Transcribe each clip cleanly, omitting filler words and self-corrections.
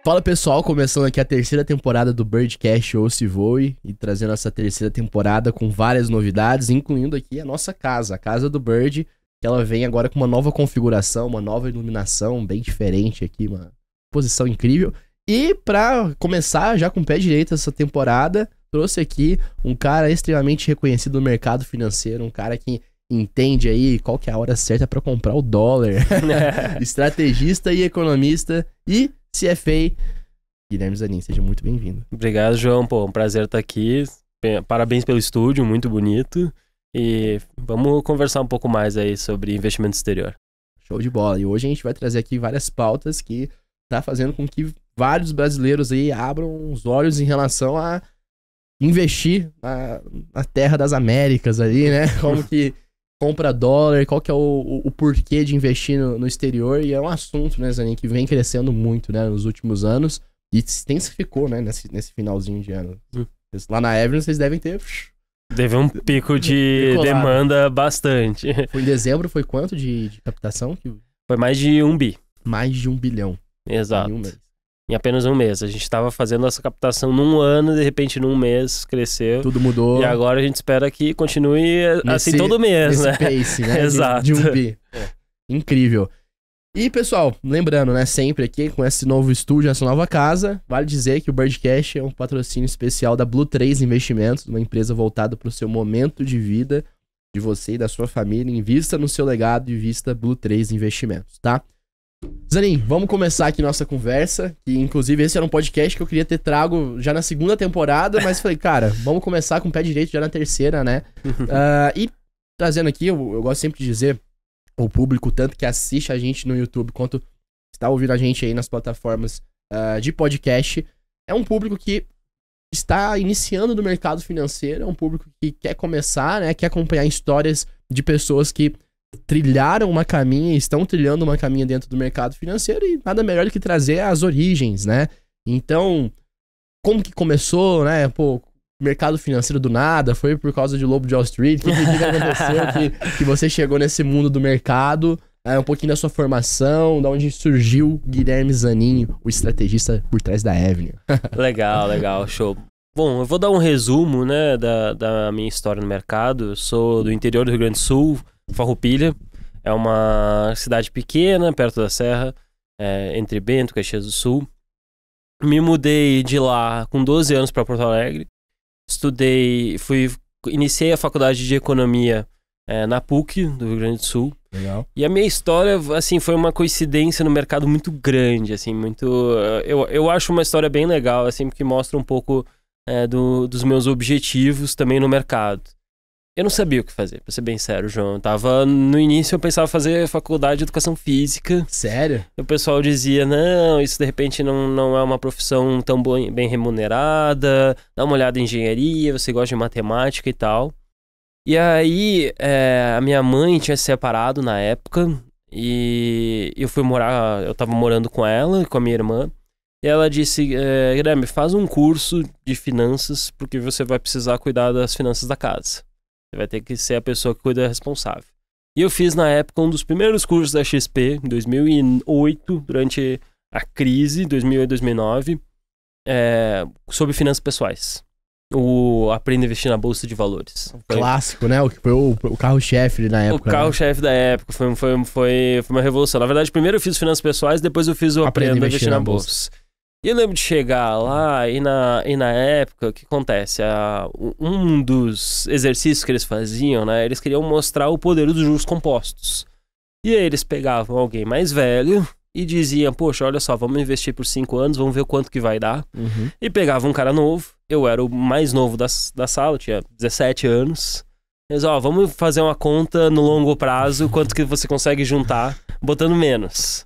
Fala pessoal, começando aqui a terceira temporada do Birdcast Ouça e Voe e trazendo essa terceira temporada com várias novidades, incluindo aqui a nossa casa, a casa do Bird, que ela vem agora com uma nova configuração, uma nova iluminação bem diferente aqui, uma posição incrível. E pra começar já com o pé direito essa temporada, trouxe aqui um cara extremamente reconhecido no mercado financeiro, um cara que entende aí qual que é a hora certa pra comprar o dólar, estrategista e economista e CFA, Guilherme Zanin, seja muito bem-vindo. Obrigado, João. Pô, um prazer estar aqui. Parabéns pelo estúdio, muito bonito. E vamos conversar um pouco mais aí sobre investimento exterior. Show de bola. E hoje a gente vai trazer aqui várias pautas que tá fazendo com que vários brasileiros aí abram os olhos em relação a investir na terra das Américas ali, né? Como que compra dólar, qual que é o porquê de investir no exterior, e é um assunto, né, Zanin, que vem crescendo muito, né, nos últimos anos, e se intensificou, né, nesse finalzinho de ano. Lá na Avenue vocês devem ter... Teve um pico de demanda bastante. Foi em dezembro, foi quanto de captação? Foi mais de 1 bi. Mais de 1 bilhão. Exato. Em apenas um mês. A gente estava fazendo essa captação num ano, de repente num mês cresceu. Tudo mudou. E agora a gente espera que continue assim todo mês, né? Pace, né? Exato. De 1 bi. Incrível. E pessoal, lembrando, né, sempre aqui com esse novo estúdio, essa nova casa, vale dizer que o Birdcast é um patrocínio especial da Blue 3 Investimentos, uma empresa voltada para o seu momento de vida, de você e da sua família. Invista no seu legado e vista Blue 3 Investimentos, tá? Zanin, vamos começar aqui nossa conversa, que inclusive esse era um podcast que eu queria ter trago já na segunda temporada, mas falei, cara, vamos começar com o pé direito já na terceira, né? E trazendo aqui, eu gosto sempre de dizer, o público, tanto que assiste a gente no YouTube, quanto está ouvindo a gente aí nas plataformas de podcast, é um público que está iniciando no mercado financeiro, é um público que quer começar, né, quer acompanhar histórias de pessoas que trilharam uma caminha, estão trilhando uma caminha dentro do mercado financeiro, e nada melhor do que trazer as origens, né? Então, como que começou, né? Pô, mercado financeiro do nada, foi por causa de Lobo de Wall Street, o que aconteceu que você chegou nesse mundo do mercado, um pouquinho da sua formação, da onde surgiu Guilherme Zanin, o estrategista por trás da Avenue. Legal, show. Bom, eu vou dar um resumo, né, da minha história no mercado. Eu sou do interior do Rio Grande do Sul, Farroupilha. É uma cidade pequena, perto da Serra, entre Bento e Caxias do Sul. Me mudei de lá com 12 anos para Porto Alegre. Iniciei a faculdade de Economia na PUC, do Rio Grande do Sul. Legal. E a minha história, assim, foi uma coincidência no mercado muito grande, assim, muito... Eu acho uma história bem legal, assim, porque mostra um pouco dos meus objetivos também no mercado. Eu não sabia o que fazer, pra ser bem sério, João. No início eu pensava fazer faculdade de Educação Física. Sério? E o pessoal dizia, não, isso de repente não é uma profissão tão bem remunerada, dá uma olhada em engenharia, você gosta de matemática e tal. E aí, a minha mãe tinha se separado na época, e eu tava morando com ela e com a minha irmã, e ela disse, Guilherme, faz um curso de finanças, porque você vai precisar cuidar das finanças da casa. Você vai ter que ser a pessoa que cuida responsável. E eu fiz, na época, um dos primeiros cursos da XP, em 2008, durante a crise, 2008, 2009, sobre finanças pessoais. Aprenda a investir na Bolsa de Valores. Clássico, né? Foi o carro-chefe na época. O carro-chefe da época. Foi uma revolução. Na verdade, primeiro eu fiz finanças pessoais, depois eu fiz o Aprenda a investir na Bolsa. E eu lembro de chegar lá e na época, o que acontece? Um dos exercícios que eles faziam, né? Eles queriam mostrar o poder dos juros compostos. E aí eles pegavam alguém mais velho e diziam, poxa, olha só, vamos investir por 5 anos, vamos ver quanto que vai dar. Uhum. E pegavam um cara novo, eu era o mais novo da sala, tinha 17 anos. Eles, vamos fazer uma conta no longo prazo, quanto que você consegue juntar, botando menos.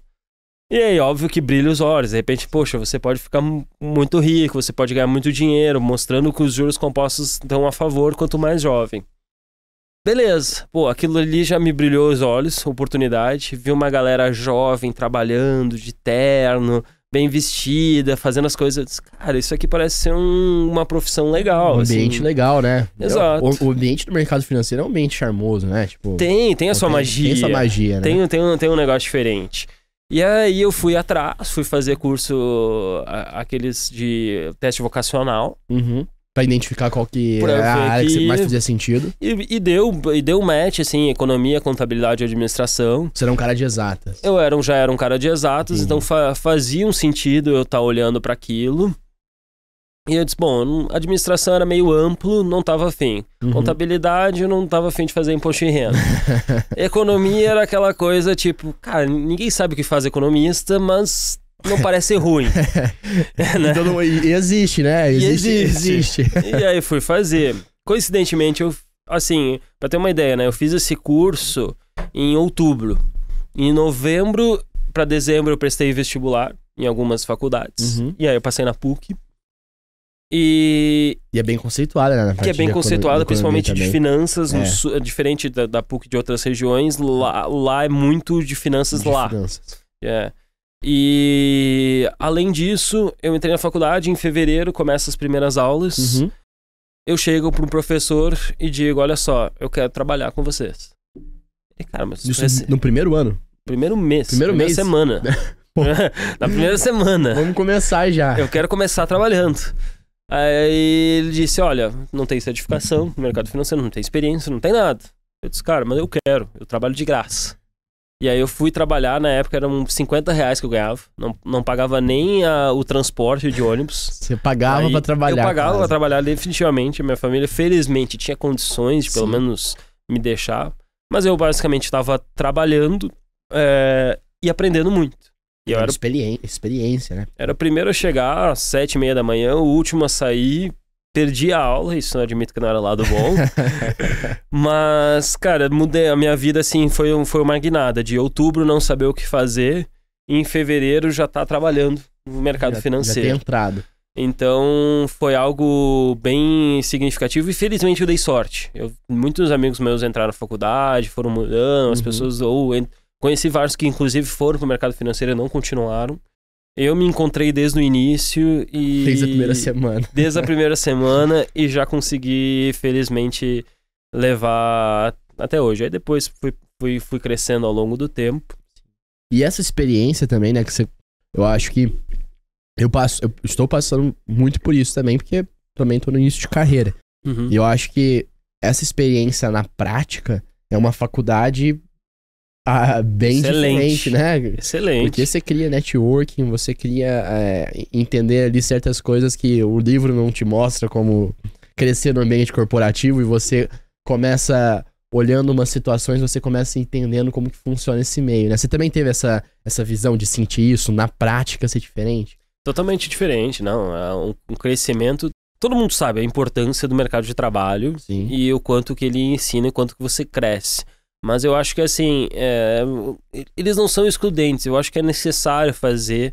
E aí, óbvio que brilha os olhos. De repente, poxa, você pode ficar muito rico, você pode ganhar muito dinheiro, mostrando que os juros compostos estão a favor quanto mais jovem. Beleza. Pô, aquilo ali já me brilhou os olhos, oportunidade. Vi uma galera jovem trabalhando de terno, bem vestida, fazendo as coisas. Cara, isso aqui parece ser uma profissão legal. Um ambiente assim. legal, né? Exato. O ambiente do mercado financeiro é um ambiente charmoso, né? Tipo, tem a sua magia. Tem essa magia, né? Tem um negócio diferente. E aí eu fui atrás, fui fazer curso, aqueles de teste vocacional. Uhum. Pra identificar qual que Pra é a ver área que que- mais fazia sentido. E deu match, assim, economia, contabilidade e administração. Você era um cara de exatas. Eu já era um cara de exatos, Entendi. então fazia um sentido eu estar olhando para aquilo. E eu disse, bom, administração era meio amplo, não tava afim. Uhum. Contabilidade, eu não tava afim de fazer imposto de renda. Economia era aquela coisa, tipo, cara, ninguém sabe o que faz economista, mas não parece ruim. Né? Então, e existe, né? Existe. E aí fui fazer. Coincidentemente, assim, pra ter uma ideia, né? Eu fiz esse curso em outubro. Em novembro pra dezembro eu prestei vestibular em algumas faculdades. Uhum. E aí eu passei na PUC. E E é bem conceituada, né? Na que é parte bem de conceituada, economia principalmente de também. finanças, É. diferente da PUC de outras regiões. Lá é muito de finanças De lá. finanças. É. E além disso, eu entrei na faculdade, em fevereiro começam as primeiras aulas. Uhum. Eu chego para um professor e digo, olha só, eu quero trabalhar com vocês. E cara, mas Isso no primeiro ano? primeiro mês, Primeiro primeira mês? semana. Pô. Na primeira semana. Vamos começar já. Eu quero começar trabalhando. Aí ele disse, olha, não tem certificação no mercado financeiro, não tem experiência, não tem nada. Eu disse, cara, mas eu quero, eu trabalho de graça. E aí eu fui trabalhar, na época eram R$50 que eu ganhava, não pagava nem o transporte de ônibus. Você pagava Aí pra trabalhar. Eu pagava quase. pra trabalhar definitivamente, a minha família felizmente tinha condições de pelo Sim. menos me deixar. Mas eu basicamente estava trabalhando e aprendendo muito. E eu era Experiência, né? o primeiro a chegar às 7h30 da manhã, o último a sair, perdi a aula, isso não admito que não era lado bom. Mas, cara, mudei a minha vida, assim, foi uma guinada. De outubro não saber o que fazer, e em fevereiro já tá trabalhando no mercado Já financeiro. tem entrado. Então, foi algo bem significativo e felizmente eu dei sorte. Muitos amigos meus entraram na faculdade, foram mudando, as Uhum. pessoas... Conheci vários que inclusive foram pro mercado financeiro e não continuaram. Eu me encontrei desde o início e... Fez a primeira semana. Desde a primeira semana e já consegui, felizmente, levar até hoje. Aí depois fui crescendo ao longo do tempo. E essa experiência também, né? Eu acho que eu estou passando muito por isso também, porque também tô no início de carreira. Uhum. E eu acho que essa experiência na prática é uma faculdade bem Excelente. diferente, né? Excelente. Porque você cria networking, você cria entender ali certas coisas que o livro não te mostra, como crescer no ambiente corporativo, e você começa olhando umas situações, você começa entendendo como que funciona esse meio, né? Você também teve essa visão de sentir isso na prática ser diferente? Totalmente diferente, não. É um crescimento... Todo mundo sabe a importância do mercado de trabalho. Sim. E o quanto que ele ensina e quanto que você cresce. Mas eu acho que, assim, eles não são excludentes. Eu acho que é necessário fazer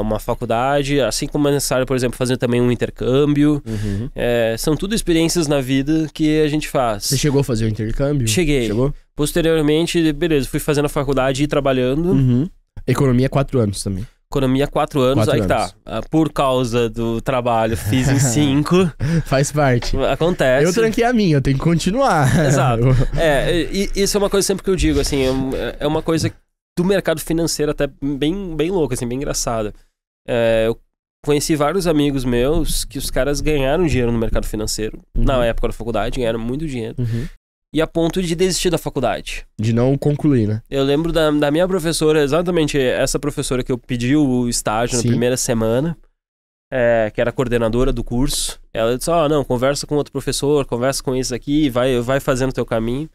uma faculdade, assim como é necessário, por exemplo, fazer também um intercâmbio. Uhum. São tudo experiências na vida que a gente faz. Você chegou a fazer o intercâmbio? Cheguei. Chegou? Posteriormente, beleza, fui fazendo a faculdade e trabalhando. Uhum. Economia 4 anos também. Economia 4 anos, 4 aí anos. tá. Por causa do trabalho, fiz em 5. Faz parte. Acontece. Eu tranquei a minha, eu tenho que continuar. Exato. Isso é uma coisa sempre que eu digo, assim, é uma coisa do mercado financeiro até bem louca, assim, bem engraçada. Eu conheci vários amigos meus que os caras ganharam dinheiro no mercado financeiro, na época da faculdade, ganharam muito dinheiro, Uhum. e a ponto de desistir da faculdade. De não concluir, né? Eu lembro da minha professora, exatamente essa professora que eu pedi o estágio Sim. na primeira semana, que era coordenadora do curso. Ela disse, não, conversa com outro professor, conversa com esse aqui, vai fazendo o teu caminho.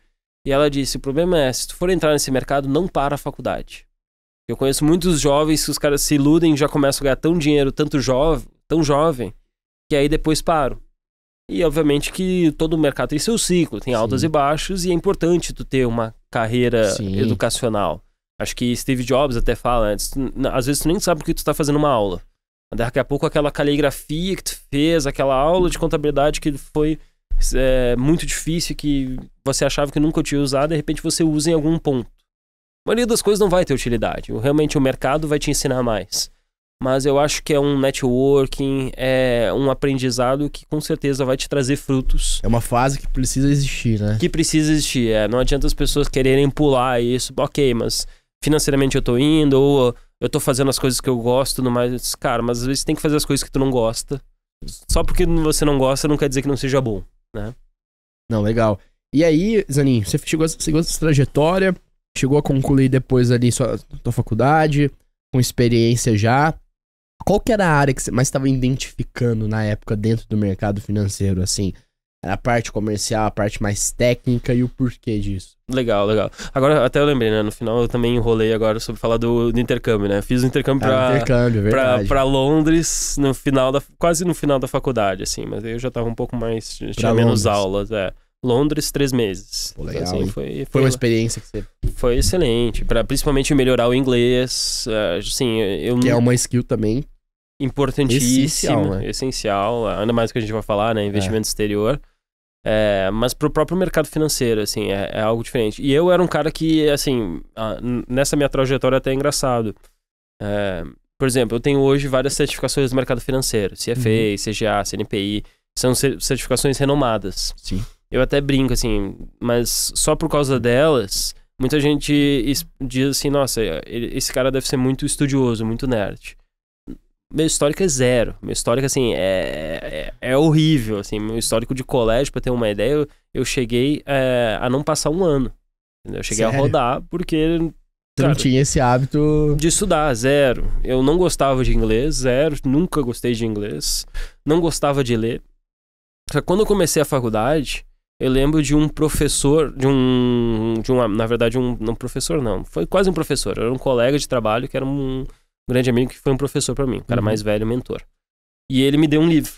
E ela disse, o problema é, se tu for entrar nesse mercado, não para a faculdade. Eu conheço muitos jovens que os caras se iludem e já começam a ganhar tão dinheiro, tão jovem, que aí depois param. E obviamente que todo mercado tem seu ciclo, tem altas Sim. e baixos, e é importante tu ter uma carreira Sim. educacional. Acho que Steve Jobs até fala, às vezes tu nem sabe o que tu tá fazendo uma aula. Daqui a pouco aquela caligrafia que tu fez, aquela aula de contabilidade que foi muito difícil, que você achava que nunca tinha usado, de repente você usa em algum ponto. A maioria das coisas não vai ter utilidade. Realmente o mercado vai te ensinar mais. Mas eu acho que é um networking, é um aprendizado que com certeza vai te trazer frutos. É uma fase que precisa existir, né? Que precisa existir. Não adianta as pessoas quererem pular isso. Ok, mas financeiramente eu tô indo, ou eu tô fazendo as coisas que eu gosto, mas, cara, mas às vezes tem que fazer as coisas que tu não gosta. Só porque você não gosta não quer dizer que não seja bom, né? Não, legal. E aí, Zanin, você chegou essa trajetória, chegou a concluir depois ali sua faculdade, com experiência já. Qual que era a área que você mais estava identificando na época dentro do mercado financeiro, assim? A parte comercial, a parte mais técnica e o porquê disso? Legal. Agora, até eu lembrei, né? No final eu também enrolei agora sobre falar do intercâmbio, né? Fiz o intercâmbio pra Londres quase no final da faculdade, assim. Mas aí eu já tava um pouco mais... Tinha menos aulas, Londres, 3 meses. Pô, legal, então, assim, foi uma experiência que você... Foi excelente. Principalmente melhorar o inglês. Assim, que é uma skill também... Importantíssima. Essencial, né? Essencial. Ainda mais que a gente vai falar, né? Investimento exterior. Mas pro próprio mercado financeiro, assim, é algo diferente. E eu era um cara que, assim, nessa minha trajetória até é engraçado. Por exemplo, eu tenho hoje várias certificações do mercado financeiro. CFA, CGA, CNPI. São certificações renomadas. Sim. Eu até brinco, assim, mas só por causa delas, muita gente diz assim, nossa, esse cara deve ser muito estudioso, muito nerd. Meu histórico é 0. Meu histórico, assim, é horrível, assim. Meu histórico de colégio, pra ter uma ideia, eu cheguei a não passar 1 ano. Entendeu? Eu cheguei a rodar porque... Você não tinha esse hábito... De estudar, 0. Eu não gostava de inglês, 0. Nunca gostei de inglês. Não gostava de ler. Só que quando eu comecei a faculdade, eu lembro de um professor, na verdade, não professor não. Foi quase um professor. Era um colega de trabalho que era um grande amigo que foi um professor pra mim, um cara mais velho, mentor. E ele me deu um livro.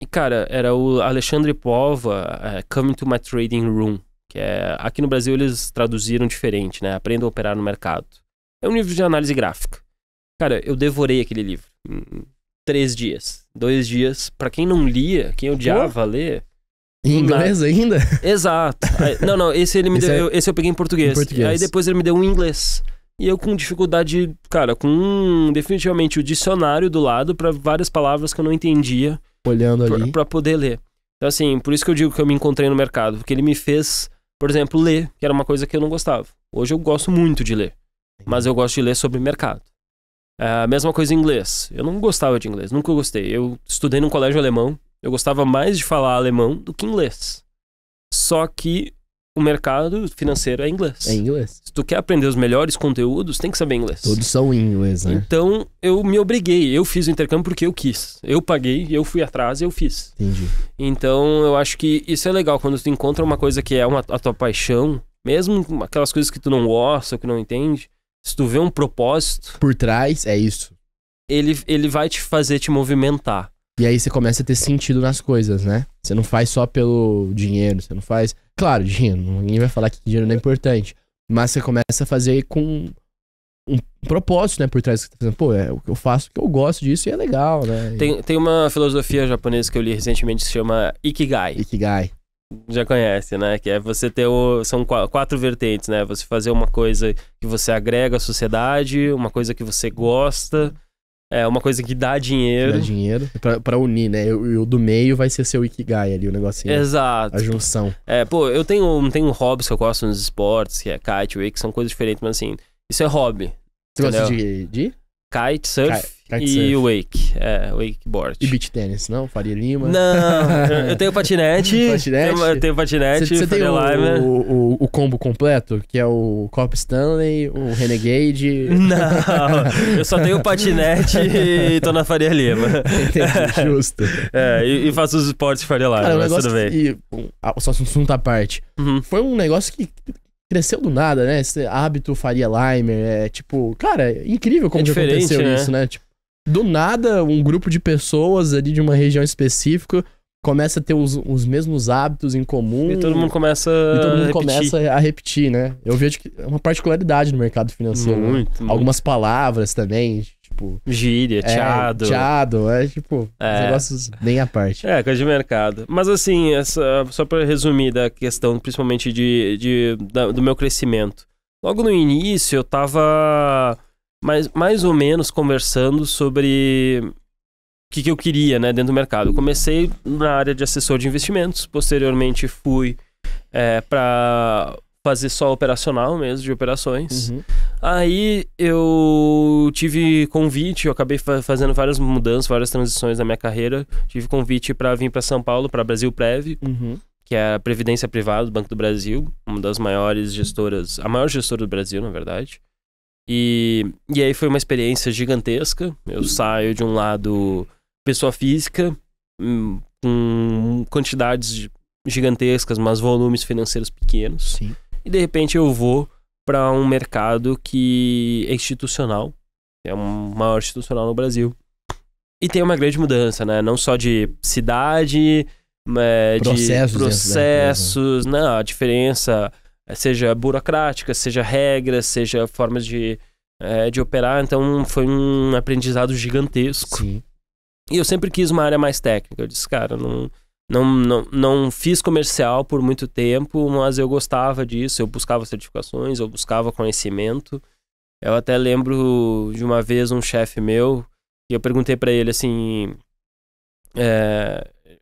E, cara, era o Alexandre Pova, Coming to My Trading Room, que aqui no Brasil eles traduziram diferente, né? Aprenda a operar no mercado. É um livro de análise gráfica. Cara, eu devorei aquele livro em 3 dias. 2 dias. Pra quem não lia, quem odiava ler... Em inglês ainda? Exato. Não, esse ele me deu, esse eu peguei em português. Aí depois ele me deu um inglês. E eu com dificuldade, cara, com definitivamente o dicionário do lado pra várias palavras que eu não entendia. Olhando ali. Pra poder ler. Então assim, por isso que eu digo que eu me encontrei no mercado. Porque ele me fez, por exemplo, ler, que era uma coisa que eu não gostava. Hoje eu gosto muito de ler. Mas eu gosto de ler sobre mercado. A mesma coisa em inglês. Eu não gostava de inglês, nunca gostei. Eu estudei num colégio alemão. Eu gostava mais de falar alemão do que inglês. Só que o mercado financeiro é inglês. É inglês. Se tu quer aprender os melhores conteúdos, tem que saber inglês. Todos são em inglês, né? Então, eu me obriguei. Eu fiz o intercâmbio porque eu quis. Eu paguei, eu fui atrás e eu fiz. Entendi. Então, eu acho que isso é legal. Quando tu encontra uma coisa que é a tua paixão, mesmo aquelas coisas que tu não gosta, ou que não entende, se tu vê um propósito... Por trás, é isso. Ele vai te fazer te movimentar. E aí você começa a ter sentido nas coisas, né? Você não faz só pelo dinheiro, você não faz... Claro, dinheiro, ninguém vai falar que dinheiro não é importante. Mas você começa a fazer com um propósito, né? Por trás do que você tá fazendo. Pô, é o que eu faço, que eu gosto disso e é legal, né? Tem uma filosofia japonesa que eu li recentemente que se chama Ikigai. Ikigai. Já conhece, né? Que é você ter são 4 vertentes, né? Você fazer uma coisa que você agrega à sociedade, uma coisa que você gosta... uma coisa que dá dinheiro. Dá dinheiro. Pra unir, né? E o do meio vai ser seu Ikigai ali, o negocinho. Exato. A junção. Eu tenho hobbies que eu gosto nos esportes, que é kite, wake, são coisas diferentes, mas assim, isso é hobby. Você gosta de? Kite, surf e wake. Wakeboard. E beach tennis, não? Faria Lima? Não, eu tenho patinete. Eu tenho patinete. Você tem o combo completo? Que é o Cop Stanley, o Renegade? Não, eu só tenho patinete e tô na Faria Lima. Entendi, justo. E faço os esportes de Faria Lima, cara, mas tudo bem. Só um assunto à parte. Foi um negócio que... cresceu do nada, né? Esse hábito Faria Limer, cara, é incrível como que aconteceu isso, né? Tipo, do nada, um grupo de pessoas ali de uma região específica começa a ter os mesmos hábitos em comum. E todo mundo começa a repetir, né? Eu vejo que é uma particularidade no mercado financeiro. Muito. Algumas palavras também, tipo... Gíria, tchado. Tchado, negócios bem à parte. Coisa de mercado. Mas assim, só pra resumir da questão, principalmente do meu crescimento. Logo no início, eu tava mais ou menos conversando sobre o que eu queria, né, dentro do mercado. Eu comecei na área de assessor de investimentos, posteriormente fui pra fazer só operacional mesmo, de operações. Aí eu tive convite, eu acabei fazendo várias mudanças, várias transições na minha carreira. Tive convite para vir para São Paulo, para Brasilprev, que é a Previdência Privada do Banco do Brasil, uma das maiores gestoras, a maior gestora do Brasil, na verdade. E aí foi uma experiência gigantesca. Eu saio de um lado pessoa física, com quantidades gigantescas, mas volumes financeiros pequenos. Sim. E de repente eu vou para um mercado que é institucional, é o maior institucional no Brasil. E tem uma grande mudança, né? Não só de cidade, processos, de processos, não, a diferença, seja burocrática, seja regras, seja formas de operar. Então foi um aprendizado gigantesco. Sim. E eu sempre quis uma área mais técnica. Eu disse, cara, não fiz comercial por muito tempo, mas eu gostava disso, eu buscava certificações, eu buscava conhecimento. Eu até lembro de uma vez um chefe meu, e eu perguntei pra ele assim,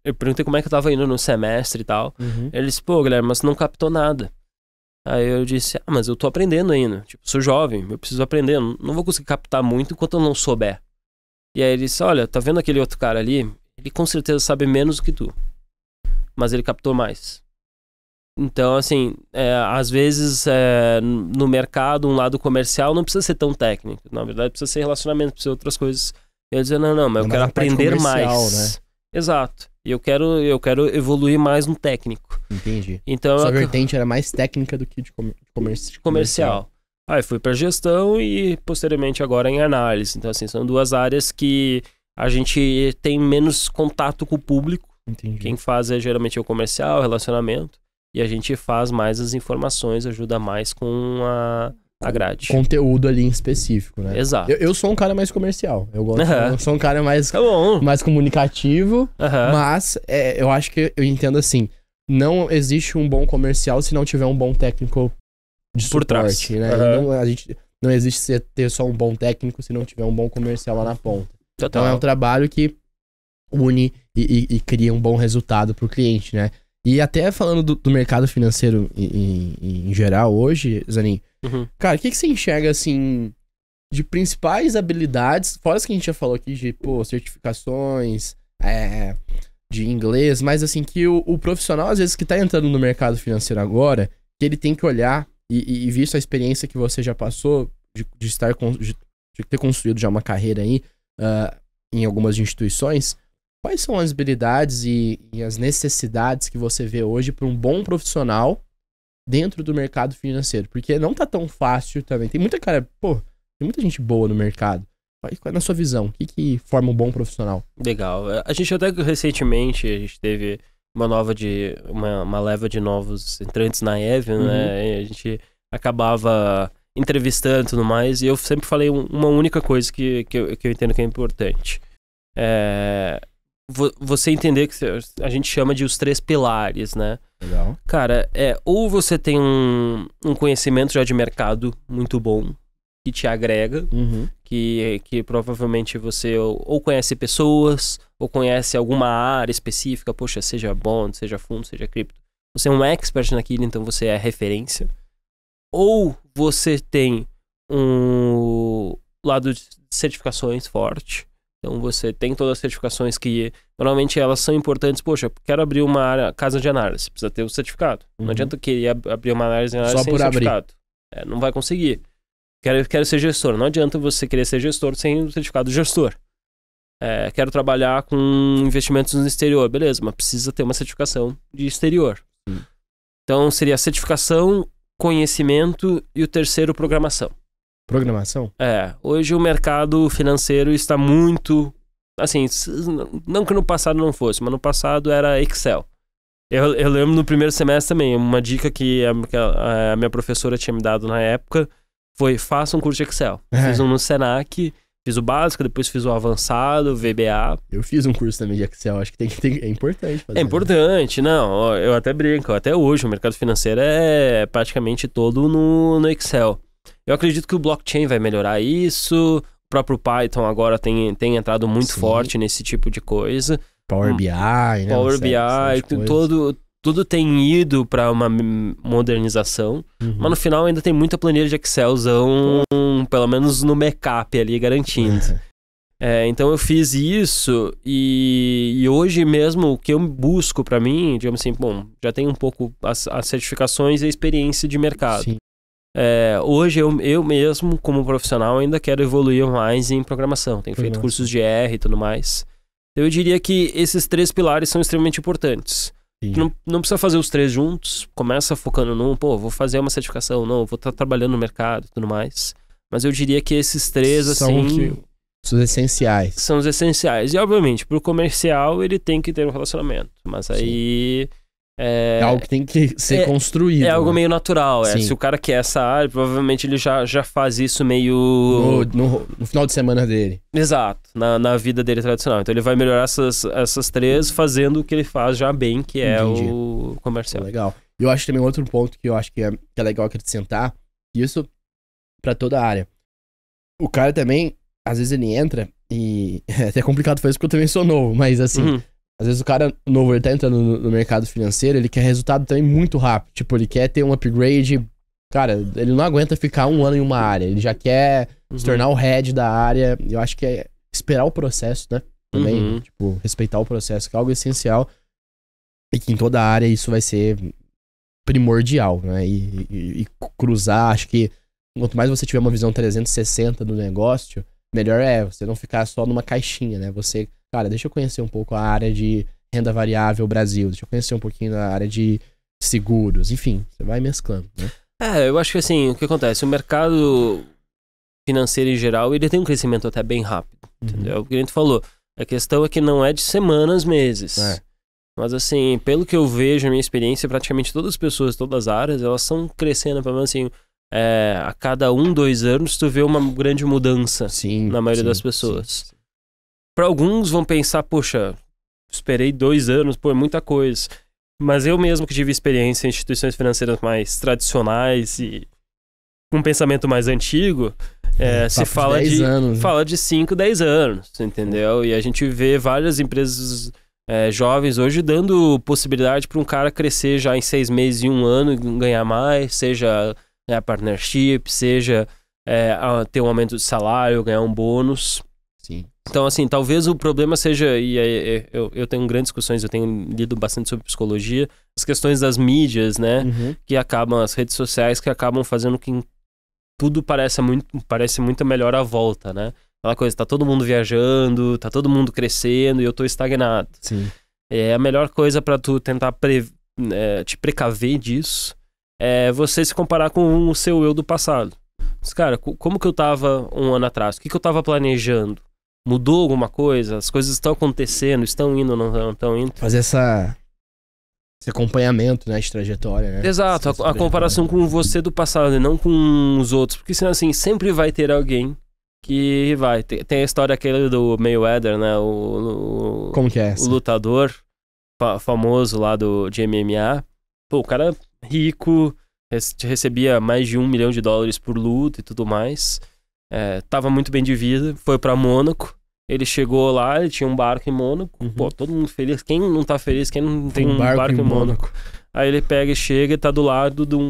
eu perguntei como é que eu tava indo no semestre e tal. Ele disse, pô, Guilherme, mas não captou nada. Aí eu disse, mas eu tô aprendendo ainda, tipo, sou jovem, eu preciso aprender, não vou conseguir captar muito enquanto eu não souber. E aí ele disse, olha, tá vendo aquele outro cara ali? Ele com certeza sabe menos do que tu, mas ele captou mais. Então, assim, às vezes no mercado, um lado comercial não precisa ser tão técnico. Na verdade, precisa ser relacionamento, precisa ser outras coisas. Eu dizer, não, mas eu quero aprender mais. Né? Exato. E eu quero evoluir mais no técnico. Entendi. Então, sua vertente era mais técnica do que de comercial. Aí fui para gestão e posteriormente agora em análise. Então, assim, são duas áreas que a gente tem menos contato com o público. Entendi. Quem faz geralmente o comercial, o relacionamento, e a gente faz mais as informações, ajuda mais com a grade. Conteúdo ali em específico, né? Exato. Eu sou um cara mais comercial. Eu sou um cara mais comunicativo, mas eu acho que eu entendo assim, não existe um bom comercial se não tiver um bom técnico de suporte, por trás, né? Não existe ter só um bom técnico se não tiver um bom comercial lá na ponta. Total. Então é um trabalho que une e cria um bom resultado pro cliente, né? E até falando do mercado financeiro em geral hoje, Zanin, cara, o que você enxerga, assim, de principais habilidades, fora as que a gente já falou aqui, de, certificações, de inglês, mas, assim, que o profissional, às vezes, que tá entrando no mercado financeiro agora, que ele tem que olhar e visto a experiência que você já passou de ter construído já uma carreira aí em algumas instituições, quais são as habilidades e as necessidades que você vê hoje para um bom profissional dentro do mercado financeiro? Porque não tá tão fácil também. Tem muita gente boa no mercado. Qual é na sua visão? O que forma um bom profissional? Legal. A gente até recentemente, a gente teve uma leva de novos entrantes na Evian, né? E a gente acabava entrevistando e tudo mais, e eu sempre falei uma única coisa que eu entendo que é importante. Você entender que a gente chama de os 3 pilares, né? Legal. Cara, ou você tem um conhecimento já de mercado muito bom, que te agrega, que provavelmente você ou conhece pessoas, ou conhece alguma área específica, poxa, seja bond, seja fundo, seja cripto. Você é um expert naquilo, então você é referência. Ou você tem um lado de certificações forte. Então você tem todas as certificações que normalmente elas são importantes. Poxa, quero abrir uma casa de análise, precisa ter o certificado. Não adianta querer abrir uma análise só sem certificado. Não vai conseguir. Quero ser gestor. Não adianta você querer ser gestor sem o certificado de gestor. Quero trabalhar com investimentos no exterior. Beleza, mas precisa ter uma certificação de exterior. Então seria certificação, conhecimento e o terceiro, programação. Programação? Hoje o mercado financeiro está muito, assim, não que no passado não fosse, mas no passado era Excel. Eu lembro no primeiro semestre também, uma dica que a minha professora tinha me dado na época foi: faça um curso de Excel. Fiz um no Senac, fiz o básico, depois fiz o avançado, VBA. Eu fiz um curso também de Excel, acho que é importante fazer. É importante, não, eu até brinco, até hoje o mercado financeiro é praticamente todo no Excel. Eu acredito que o blockchain vai melhorar isso, o próprio Python agora tem entrado muito forte nesse tipo de coisa. Power BI, né? Power BI, tudo tem ido para uma modernização, mas no final ainda tem muita planilha de Excelzão, pelo menos no backup ali, garantindo. Então eu fiz isso e hoje mesmo o que eu busco para mim, digamos assim, bom, já tenho um pouco as certificações e a experiência de mercado. Sim. Hoje eu mesmo, como profissional, ainda quero evoluir mais em programação. Tenho feito cursos de R e tudo mais. Eu diria que esses 3 pilares são extremamente importantes. Não precisa fazer os 3 juntos, começa focando num, vou fazer uma certificação, não, vou estar trabalhando no mercado e tudo mais. Mas eu diria que esses 3, assim... São os essenciais. São os essenciais. E, obviamente, pro comercial, ele tem que ter um relacionamento. Mas aí... É algo que tem que ser construído. É algo meio natural. Se o cara quer essa área, provavelmente ele já faz isso meio... No final de semana dele. Exato. Na vida dele tradicional. Então, ele vai melhorar essas 3 fazendo o que ele faz já bem, que é o comercial. Legal. E eu acho também outro ponto que eu acho que é legal acrescentar, isso pra toda a área. O cara também... Às vezes ele entra e... É até complicado fazer isso porque eu também sou novo, mas assim... Às vezes o cara novo, ele tá entrando no mercado financeiro, ele quer resultado também muito rápido. Tipo, ele quer ter um upgrade... Cara, ele não aguenta ficar 1 ano em uma área. Ele já quer se tornar o head da área. Eu acho que é esperar o processo, né? Também, tipo, respeitar o processo, que é algo essencial. E que em toda área isso vai ser primordial, né? E cruzar, acho que quanto mais você tiver uma visão 360 do negócio... Melhor é você não ficar só numa caixinha, né? Você, cara, deixa eu conhecer um pouco a área de renda variável Brasil, deixa eu conhecer um pouquinho da área de seguros, enfim, você vai mesclando, né? Eu acho que assim, o que acontece? O mercado financeiro em geral, ele tem um crescimento até bem rápido, entendeu? O que a gente falou, a questão é que não é de semanas, meses. Mas assim, pelo que eu vejo, a minha experiência, praticamente todas as pessoas, todas as áreas, elas estão crescendo, pelo menos assim... a cada 1, 2 anos tu vê uma grande mudança na maioria das pessoas. Para alguns vão pensar, poxa, esperei 2 anos, é muita coisa. Mas eu mesmo que tive experiência em instituições financeiras mais tradicionais e com um pensamento mais antigo, se fala de anos, né? Fala de 5, 10 anos, entendeu? E a gente vê várias empresas jovens hoje dando possibilidade para um cara crescer já em 6 meses e 1 ano e ganhar mais, seja... partnership, seja ter um aumento de salário, ganhar um bônus. Então, assim, talvez o problema seja, e eu tenho grandes discussões, eu tenho lido bastante sobre psicologia, as questões das mídias, né, que acabam, as redes sociais, que acabam fazendo que tudo parece muito melhor à volta, né? Aquela coisa, tá todo mundo viajando, tá todo mundo crescendo e eu tô estagnado. A melhor coisa pra tu tentar te precaver disso é você se comparar com o seu eu do passado. Mas, cara, como que eu tava 1 ano atrás? O que eu tava planejando? Mudou alguma coisa? As coisas estão acontecendo? Estão indo ou não estão indo? Fazer esse acompanhamento, né, de trajetória, né? Exato, a comparação com você do passado e não com os outros. Porque senão, assim, sempre vai ter alguém que vai... Tem a história aquele do Mayweather, né? Como que é essa? O lutador famoso lá de MMA. O cara... rico, recebia mais de $1 milhão por luta e tudo mais, tava muito bem de vida, foi pra Mônaco, ele chegou lá, ele tinha um barco em Mônaco, todo mundo feliz, quem não tá feliz, quem não tem um barco em Mônaco? Aí ele pega e chega e tá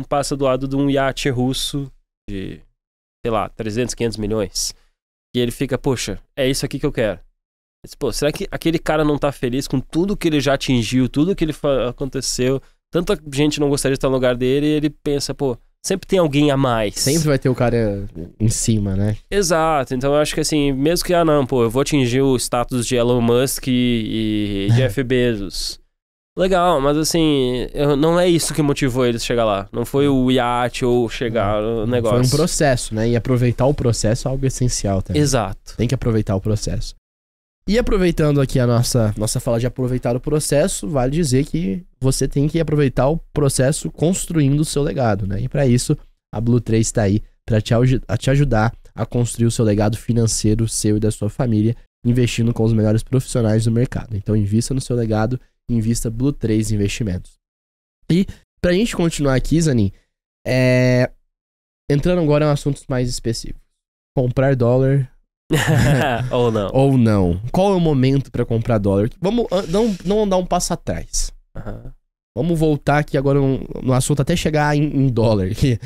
passa do lado de um iate russo de, sei lá, 300, 500 milhões, e ele fica, poxa, é isso aqui que eu quero. Será que aquele cara não tá feliz com tudo que ele já atingiu, tudo que ele aconteceu? Tanta gente não gostaria de estar no lugar dele e ele pensa, sempre tem alguém a mais. Sempre vai ter o cara em cima, né? Exato. Então eu acho que assim, mesmo que, eu vou atingir o status de Elon Musk e Jeff Bezos. Legal, mas assim, não é isso que motivou eles a chegar lá. Não foi o iate ou chegar no negócio. Foi um processo, né? E aproveitar o processo é algo essencial também. Exato. Tem que aproveitar o processo. E aproveitando aqui a nossa fala de aproveitar o processo, vale dizer que você tem que aproveitar o processo construindo o seu legado, né? E para isso, a Blue3 está aí para te ajudar a construir o seu legado financeiro, seu e da sua família, investindo com os melhores profissionais do mercado. Então, invista no seu legado, invista Blue3 Investimentos. E pra gente continuar aqui, Zanin, entrando agora em assuntos mais específicos. Comprar dólar... Ou não. Ou não. Qual é o momento pra comprar dólar? Vamos não dar um passo atrás. Vamos voltar aqui agora no assunto até chegar em dólar, que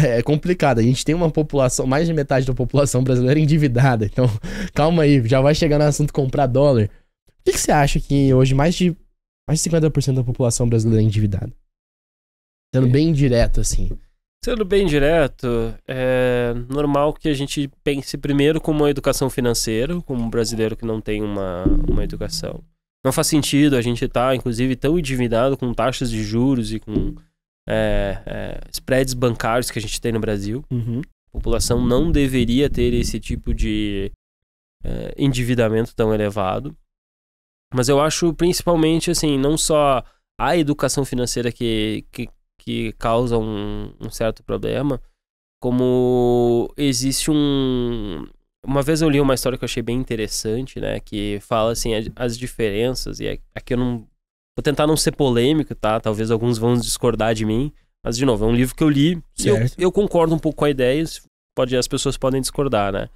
é complicado. A gente tem uma população, mais de metade da população brasileira endividada. Então, calma aí, já vai chegar no assunto comprar dólar. Por que você acha que hoje mais de 50% da população brasileira é endividada? Sendo bem direto, assim. Sendo bem direto, é normal que a gente pense primeiro como uma educação financeira, como um brasileiro que não tem uma educação. Não faz sentido a gente estar, inclusive, tão endividado com taxas de juros e com spreads bancários que a gente tem no Brasil. Uhum. A população não deveria ter esse tipo de endividamento tão elevado. Mas eu acho, principalmente, assim, não só a educação financeira que causa um certo problema, como existe Uma vez eu li uma história que eu achei bem interessante, né? Que fala, assim, as diferenças, e aqui eu não... Vou tentar não ser polêmico, tá? Talvez alguns vão discordar de mim, mas, de novo, é um livro que eu li, e eu concordo um pouco com a ideia, as pessoas podem discordar, né?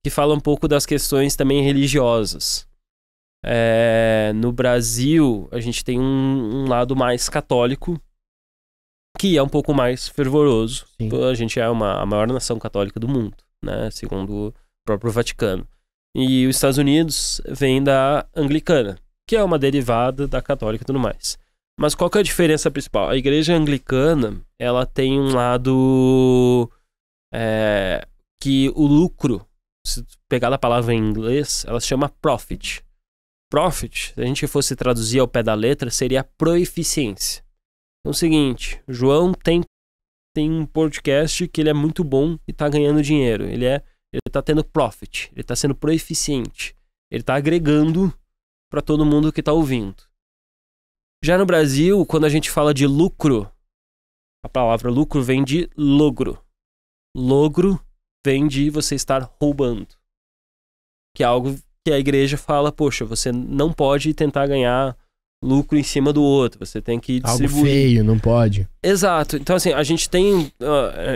Que fala um pouco das questões também religiosas. No Brasil, a gente tem um lado mais católico, que é um pouco mais fervoroso. Sim. A gente é a maior nação católica do mundo, né? Segundo o próprio Vaticano. E os Estados Unidos vem da anglicana, que é uma derivada da católica e tudo mais. Mas qual que é a diferença principal? A igreja anglicana, ela tem um lado que o lucro, se pegar a palavra em inglês, ela se chama profit. Profit, se a gente fosse traduzir ao pé da letra, seria proeficiência. Então é o seguinte, o João tem um podcast que ele é muito bom e tá ganhando dinheiro. Ele tá tendo profit, ele tá sendo proeficiente. Ele tá agregando para todo mundo que tá ouvindo. Já no Brasil, quando a gente fala de lucro, a palavra lucro vem de logro. Logro vem de você estar roubando. Que é algo que a igreja fala, poxa, você não pode tentar ganhar lucro em cima do outro, você tem que distribuir. Algo feio, não pode. Exato. Então, assim, a gente tem...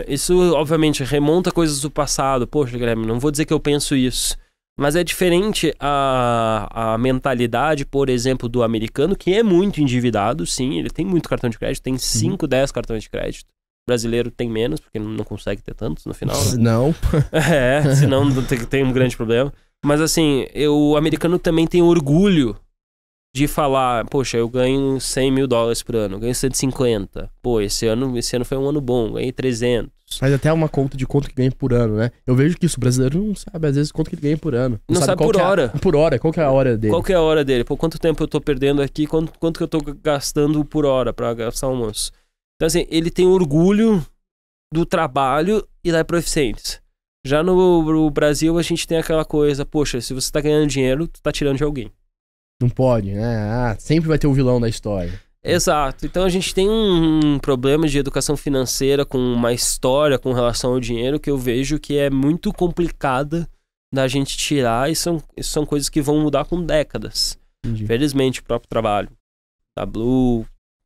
isso, obviamente, remonta coisas do passado. Poxa, Guilherme, não vou dizer que eu penso isso. Mas é diferente a mentalidade, por exemplo, do americano, que é muito endividado, sim. Ele tem muito cartão de crédito, tem 5, 10 cartões de crédito. O brasileiro tem menos, porque não consegue ter tantos no final, né? Não. Senão tem um grande problema. Mas, assim, o americano também tem orgulho de falar, poxa, eu ganho $100 mil por ano, eu ganho 150. Pô, esse ano foi um ano bom, ganhei 300. Mas até uma conta de quanto que ganha por ano, né? Eu vejo que isso, o brasileiro não sabe, às vezes, quanto que ele ganha por ano. Não sabe por hora. Por hora, qual que é a hora dele? Qual que é a hora dele? Pô, quanto tempo eu tô perdendo aqui, quanto que eu tô gastando por hora pra gastar almoço. Então, assim, ele tem orgulho do trabalho e da proficiência. Já no Brasil, a gente tem aquela coisa, poxa, se você tá ganhando dinheiro, tu tá tirando de alguém. Não pode, né? Sempre vai ter o vilão da história. Exato. Então a gente tem um problema de educação financeira com uma história com relação ao dinheiro que eu vejo que é muito complicada da gente tirar, e são coisas que vão mudar com décadas. Entendi. Felizmente, o próprio trabalho da Blue,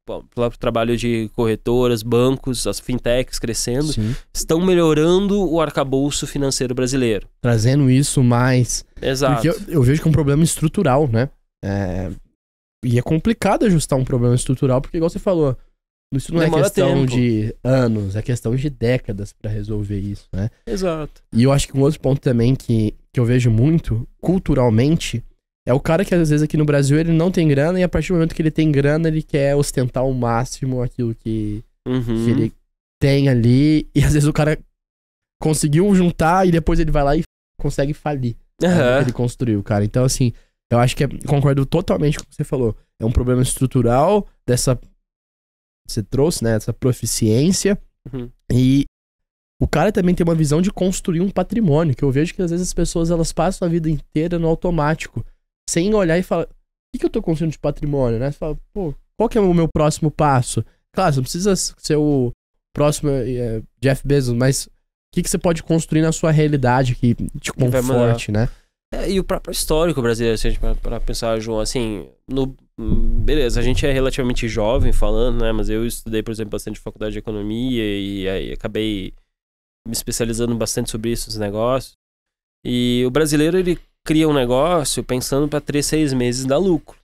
o próprio trabalho de corretoras, bancos, as fintechs crescendo, Sim. estão melhorando o arcabouço financeiro brasileiro. Trazendo isso mais... Exato. Porque eu vejo que é um problema estrutural, né? E é complicado ajustar um problema estrutural, porque, igual você falou, isso não Demora é questão tempo. de anos, é questão de décadas pra resolver isso, né? Exato. E eu acho que um outro ponto também que eu vejo muito, culturalmente, é o cara que às vezes aqui no Brasil ele não tem grana, e a partir do momento que ele tem grana, ele quer ostentar ao máximo aquilo que ele tem ali, e às vezes o cara conseguiu juntar e depois ele vai lá e consegue falir o que ele construiu, cara. Então, assim, eu acho que concordo totalmente com o que você falou. É um problema estrutural dessa... Você trouxe, né? Essa proficiência. E o cara também tem uma visão de construir um patrimônio, que eu vejo que às vezes as pessoas elas passam a vida inteira no automático, sem olhar e falar, o que eu tô construindo de patrimônio, né? Você fala, pô, qual que é o meu próximo passo? Claro, você não precisa ser o próximo Jeff Bezos, mas o que você pode construir na sua realidade que te conforte, né? E o próprio histórico brasileiro, se a gente para pensar, João, assim, beleza, a gente é relativamente jovem falando, né, mas eu estudei, por exemplo, bastante faculdade de economia e aí acabei me especializando bastante sobre isso, os negócios. E o brasileiro, ele cria um negócio pensando para 3, 6 meses dar lucro.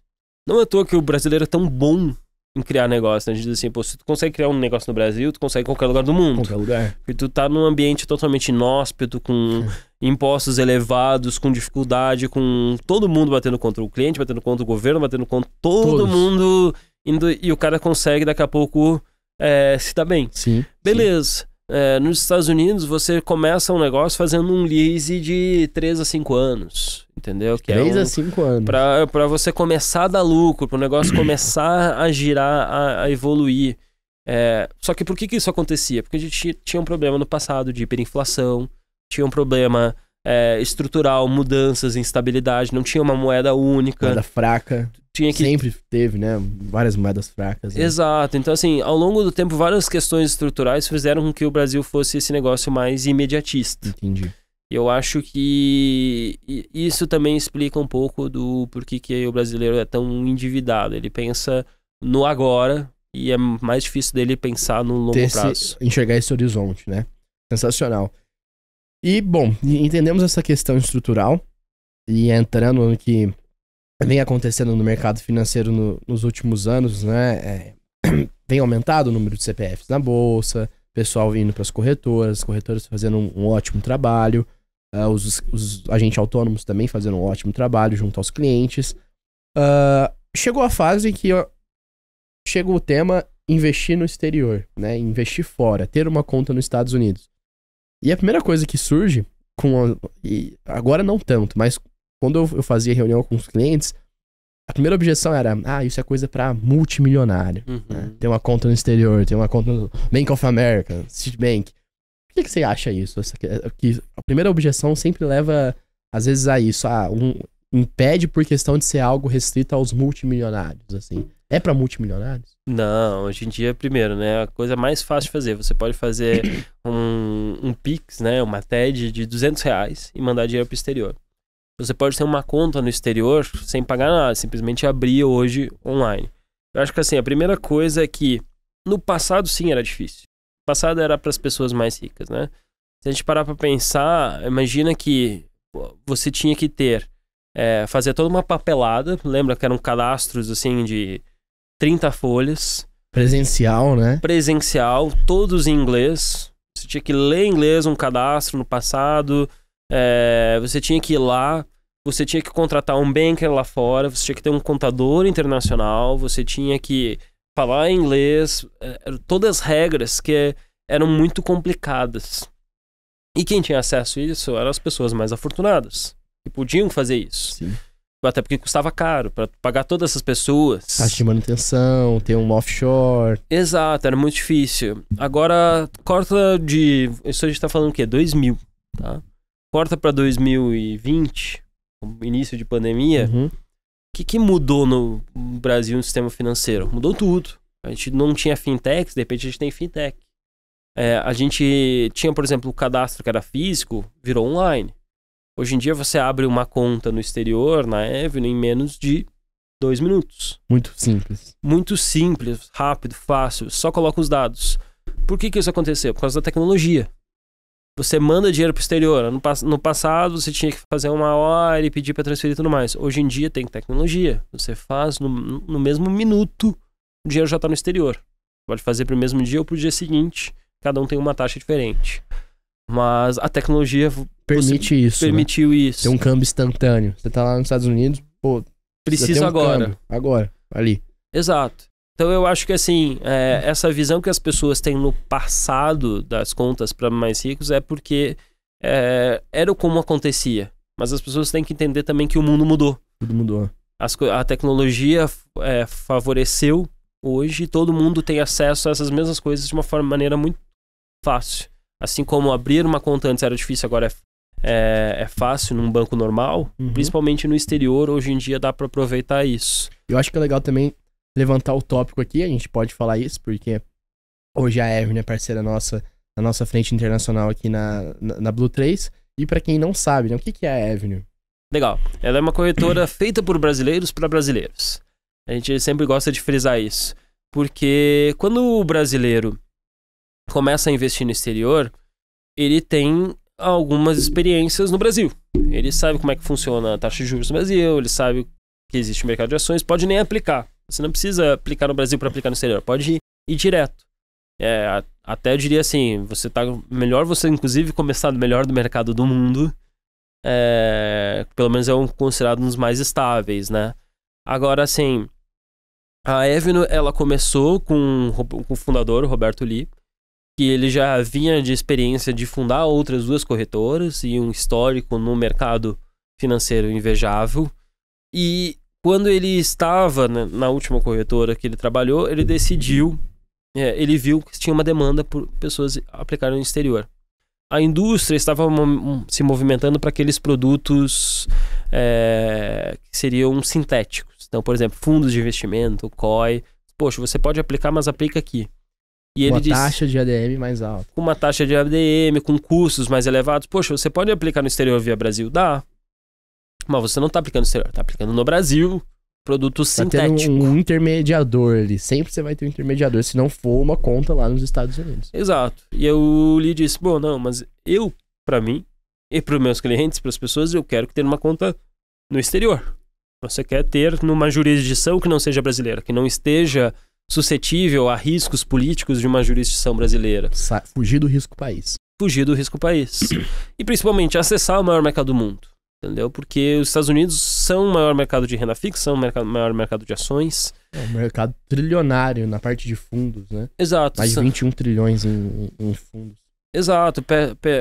Não é à toa que o brasileiro é tão bom em criar negócio, né? A gente diz assim, pô, se tu consegue criar um negócio no Brasil, tu consegue em qualquer lugar do mundo. Qualquer lugar. Porque tu tá num ambiente totalmente inóspito, com impostos elevados, com dificuldade, com todo mundo batendo contra o cliente, batendo contra o governo, batendo contra todo Todos. mundo indo, e o cara consegue daqui a pouco se dar bem. Sim. Beleza. Nos Estados Unidos, você começa um negócio fazendo um lease de 3 a 5 anos, entendeu? Que 3 a 5 anos. Pra você começar a dar lucro, para o negócio começar a girar, a evoluir. Só que por que isso acontecia? Porque a gente tinha um problema no passado de hiperinflação, tinha um problema estrutural, mudanças, instabilidade, não tinha uma moeda única. Moeda fraca. Sempre teve, né? Várias moedas fracas. Né? Exato. Então, assim, ao longo do tempo, várias questões estruturais fizeram com que o Brasil fosse esse negócio mais imediatista. Entendi. E eu acho que isso também explica um pouco do porquê que o brasileiro é tão endividado. Ele pensa no agora e é mais difícil dele pensar no longo prazo. Enxergar esse horizonte, né? Sensacional. E, bom, entendemos essa questão estrutural e entrando no que vem acontecendo no mercado financeiro nos últimos anos, né? Vem aumentado o número de CPFs na bolsa, pessoal indo para as corretoras fazendo um ótimo trabalho, os agentes autônomos também fazendo um ótimo trabalho junto aos clientes. Chegou a fase em que chega o tema investir no exterior, né? Investir fora, ter uma conta nos Estados Unidos. E a primeira coisa que surge, e agora não tanto, mas quando eu fazia reunião com os clientes, a primeira objeção era, isso é coisa pra multimilionário. Né? Tem uma conta no exterior, tem uma conta no Bank of America, Citibank. Por que você acha isso? Que a primeira objeção sempre leva, às vezes, a isso. Impede por questão de ser algo restrito aos multimilionários, assim. É pra multimilionários? Não, hoje em dia, primeiro, né? A coisa mais fácil de fazer. Você pode fazer um Pix, né? Uma TED de R$200 e mandar dinheiro pro exterior. Você pode ter uma conta no exterior sem pagar nada, simplesmente abrir hoje online. Eu acho que assim, a primeira coisa é que no passado sim era difícil. No passado era para as pessoas mais ricas, né? Se a gente parar para pensar, imagina que você tinha que fazer toda uma papelada, lembra que eram cadastros assim de 30 folhas. Presencial, né? Presencial, todos em inglês. Você tinha que ler em inglês um cadastro no passado. Você tinha que ir lá, você tinha que contratar um banker lá fora, você tinha que ter um contador internacional, você tinha que falar inglês, todas as regras que eram muito complicadas. E quem tinha acesso a isso eram as pessoas mais afortunadas, que podiam fazer isso. Sim. Até porque custava caro para pagar todas essas pessoas. Taxa de manutenção, ter um offshore. Exato, era muito difícil. Agora, corta de... Isso a gente tá falando o quê? 2000, tá? Corta para 2020, início de pandemia, o que mudou no Brasil no sistema financeiro? Mudou tudo. A gente não tinha fintechs, de repente a gente tem fintech. A gente tinha, por exemplo, o cadastro que era físico, virou online. Hoje em dia você abre uma conta no exterior, na Avenue, em menos de 2 minutos. Muito simples. Muito simples, rápido, fácil, só coloca os dados. Por que isso aconteceu? Por causa da tecnologia. Você manda dinheiro pro exterior. No passado, você tinha que fazer uma hora e pedir para transferir e tudo mais. Hoje em dia, tem tecnologia. Você faz no mesmo minuto, o dinheiro já tá no exterior. Pode fazer pro mesmo dia ou pro dia seguinte. Cada um tem uma taxa diferente. Mas a tecnologia permitiu isso. Tem um câmbio instantâneo. Você tá lá nos Estados Unidos, precisa agora. Câmbio. Agora, ali. Exato. Então eu acho que assim, essa visão que as pessoas têm no passado das contas para mais ricos é porque era como acontecia. Mas as pessoas têm que entender também que o mundo mudou. Tudo mudou. A tecnologia favoreceu hoje e todo mundo tem acesso a essas mesmas coisas de uma maneira muito fácil. Assim como abrir uma conta antes era difícil, agora é fácil num banco normal. Principalmente no exterior, hoje em dia dá para aproveitar isso. Eu acho que é legal também levantar o tópico aqui, a gente pode falar isso, porque hoje a Avenue é parceira nossa, na nossa frente internacional aqui na Blue 3. E pra quem não sabe, né, o que é a Avenue? Legal. Ela é uma corretora feita por brasileiros para brasileiros. A gente sempre gosta de frisar isso. Porque quando o brasileiro começa a investir no exterior, ele tem algumas experiências no Brasil. Ele sabe como é que funciona a taxa de juros no Brasil, ele sabe que existe mercado de ações, pode nem aplicar. Você não precisa aplicar no Brasil para aplicar no exterior. Pode ir direto. Até eu diria assim, melhor você inclusive começar do melhor do mercado do mundo. Pelo menos é considerado um dos mais estáveis, né? Agora, assim, a Avenue, ela começou com o fundador, o Roberto Lee, que ele já vinha de experiência de fundar outras 2 corretoras e um histórico no mercado financeiro invejável. E quando ele estava na última corretora que ele trabalhou, ele decidiu, ele viu que tinha uma demanda por pessoas aplicarem no exterior. A indústria estava se movimentando para aqueles produtos que seriam sintéticos. Então, por exemplo, fundos de investimento, COI. Poxa, você pode aplicar, mas aplica aqui. E ele disse, taxa de ADM mais alta. Com uma taxa de ADM, com custos mais elevados. Poxa, você pode aplicar no exterior via Brasil? Dá. Mas você não está aplicando no exterior, está aplicando no Brasil, produto sintético. Tá tendo um intermediador ali. Sempre você vai ter um intermediador, se não for uma conta lá nos Estados Unidos. Exato. E eu lhe disse, bom, não, mas eu, para mim, e para os meus clientes, para as pessoas, eu quero que tenha uma conta no exterior. Você quer ter numa jurisdição que não seja brasileira, que não esteja suscetível a riscos políticos de uma jurisdição brasileira. Fugir do risco país. Fugir do risco país. E principalmente acessar o maior mercado do mundo. Entendeu? Porque os Estados Unidos são o maior mercado de renda fixa, são o maior mercado de ações. É um mercado trilionário na parte de fundos, né? Exato. Mais de 21 trilhões em fundos. Exato.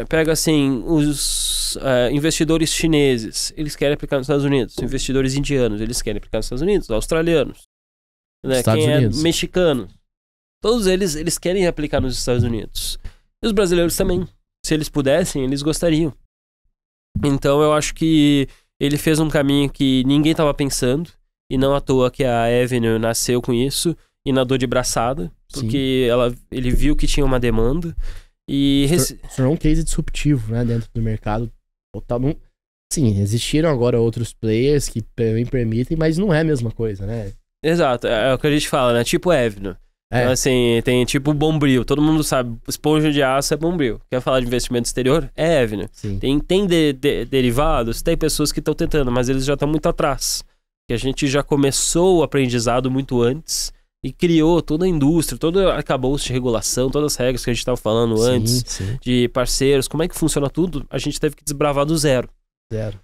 Pega assim, os investidores chineses, eles querem aplicar nos Estados Unidos. Investidores indianos, eles querem aplicar nos Estados Unidos. Australianos. Né? Quem Unidos. Mexicano. Todos eles querem aplicar nos Estados Unidos. E os brasileiros também. Se eles pudessem, eles gostariam. Então eu acho que ele fez um caminho que ninguém estava pensando. E não à toa que a Avenue nasceu com isso. E nadou de braçada. Porque ele viu que tinha uma demanda. E tornou um case disruptivo, né? Dentro do mercado. Sim, existiram agora outros players que também permitem. Mas não é a mesma coisa, né? Exato, é o que a gente fala, né? Tipo Avenue. Então, assim, tem tipo Bombril. Todo mundo sabe, esponja de aço é Bombril. Quer falar de investimento exterior? É Avenue. Sim. Tem derivados, tem pessoas que estão tentando, mas eles já estão muito atrás. Que a gente já começou o aprendizado muito antes e criou toda a indústria, todo arcabouço de regulação, todas as regras que a gente estava falando antes, de parceiros, como é que funciona tudo, a gente teve que desbravar do zero.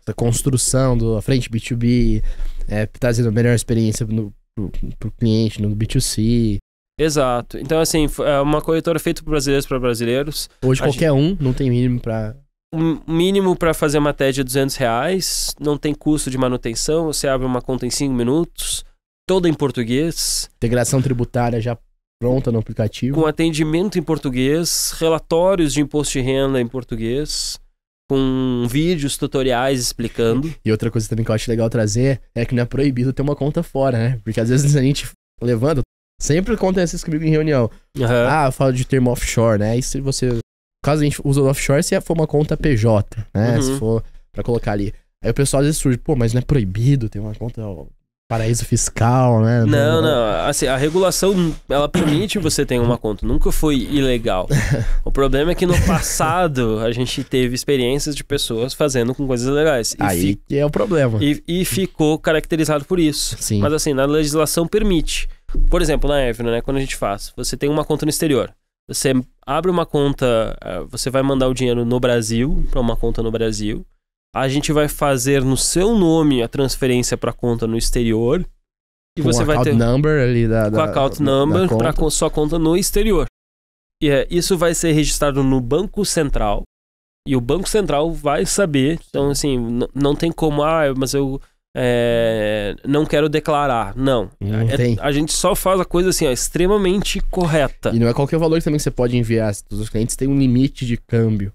A construção da frente B2B, trazendo a melhor experiência pro cliente, no B2C. Exato. Então, assim, é uma corretora feita por brasileiros para brasileiros. Hoje qualquer um não tem mínimo para... Um mínimo para fazer uma TED é R$200, não tem custo de manutenção, você abre uma conta em 5 minutos, toda em português. Integração tributária já pronta no aplicativo. Com atendimento em português, relatórios de imposto de renda em português, com vídeos, tutoriais explicando. E outra coisa também que eu acho legal trazer é que não é proibido ter uma conta fora, né? Porque às vezes a gente levanta... Sempre acontece isso comigo em reunião. Eu falo de termo offshore, né? E se você... Caso a gente use o offshore, se for uma conta PJ, né? Se for pra colocar ali. Aí o pessoal às vezes surge, pô, mas não é proibido ter uma conta paraíso fiscal, né? Não. Assim, a regulação, ela permite você ter uma conta. Nunca foi ilegal. O problema é que no passado a gente teve experiências de pessoas fazendo com coisas legais. Aí que é o problema. E ficou caracterizado por isso. Sim. Mas assim, na legislação permite. Por exemplo, na Avenue, né? Quando a gente faz, você tem uma conta no exterior. Você abre uma conta, você vai mandar o dinheiro no Brasil, para uma conta no Brasil. A gente vai fazer no seu nome a transferência para conta no exterior. E com você vai ter number ali com account number para sua conta no exterior. E isso vai ser registrado no Banco Central. E o Banco Central vai saber. Então, assim, não tem como, mas eu não quero declarar. Não. A gente só faz a coisa assim, extremamente correta. E não é qualquer valor também que você pode enviar. Os clientes têm um limite de câmbio.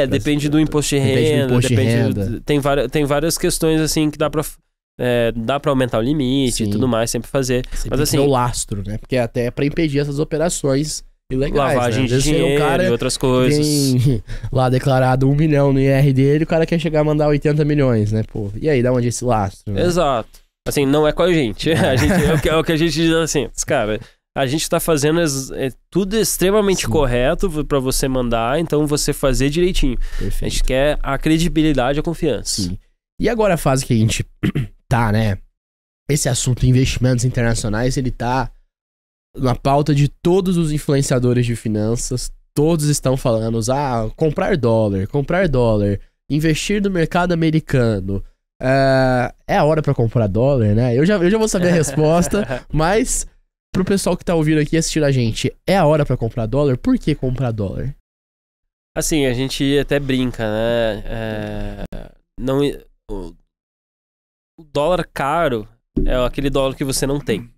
Depende do imposto de renda. Tem várias questões assim que dá pra aumentar o limite e tudo mais, sempre fazer. Mas assim, o lastro, né? Porque até é pra impedir essas operações ilegais. Lavagem de dinheiro e outras coisas. Tem lá declarado 1 milhão no IR dele, o cara quer chegar a mandar 80 milhões, né? Pô, e aí, da onde é esse lastro? Né? Exato. Assim, não é com a gente. É o que a gente diz assim, cara... A gente tá fazendo tudo extremamente correto pra você mandar, então você fazer direitinho. Perfeito. A gente quer a credibilidade e a confiança. Sim. E agora a fase que a gente tá, né? esse assunto investimentos internacionais, ele tá na pauta de todos os influenciadores de finanças. Todos estão falando, comprar dólar, investir no mercado americano. É a hora pra comprar dólar, né? Eu já vou saber a resposta, mas pro pessoal que tá ouvindo aqui e assistindo a gente, é a hora pra comprar dólar? Por que comprar dólar? Assim, a gente até brinca, né? O dólar caro é aquele dólar que você não tem.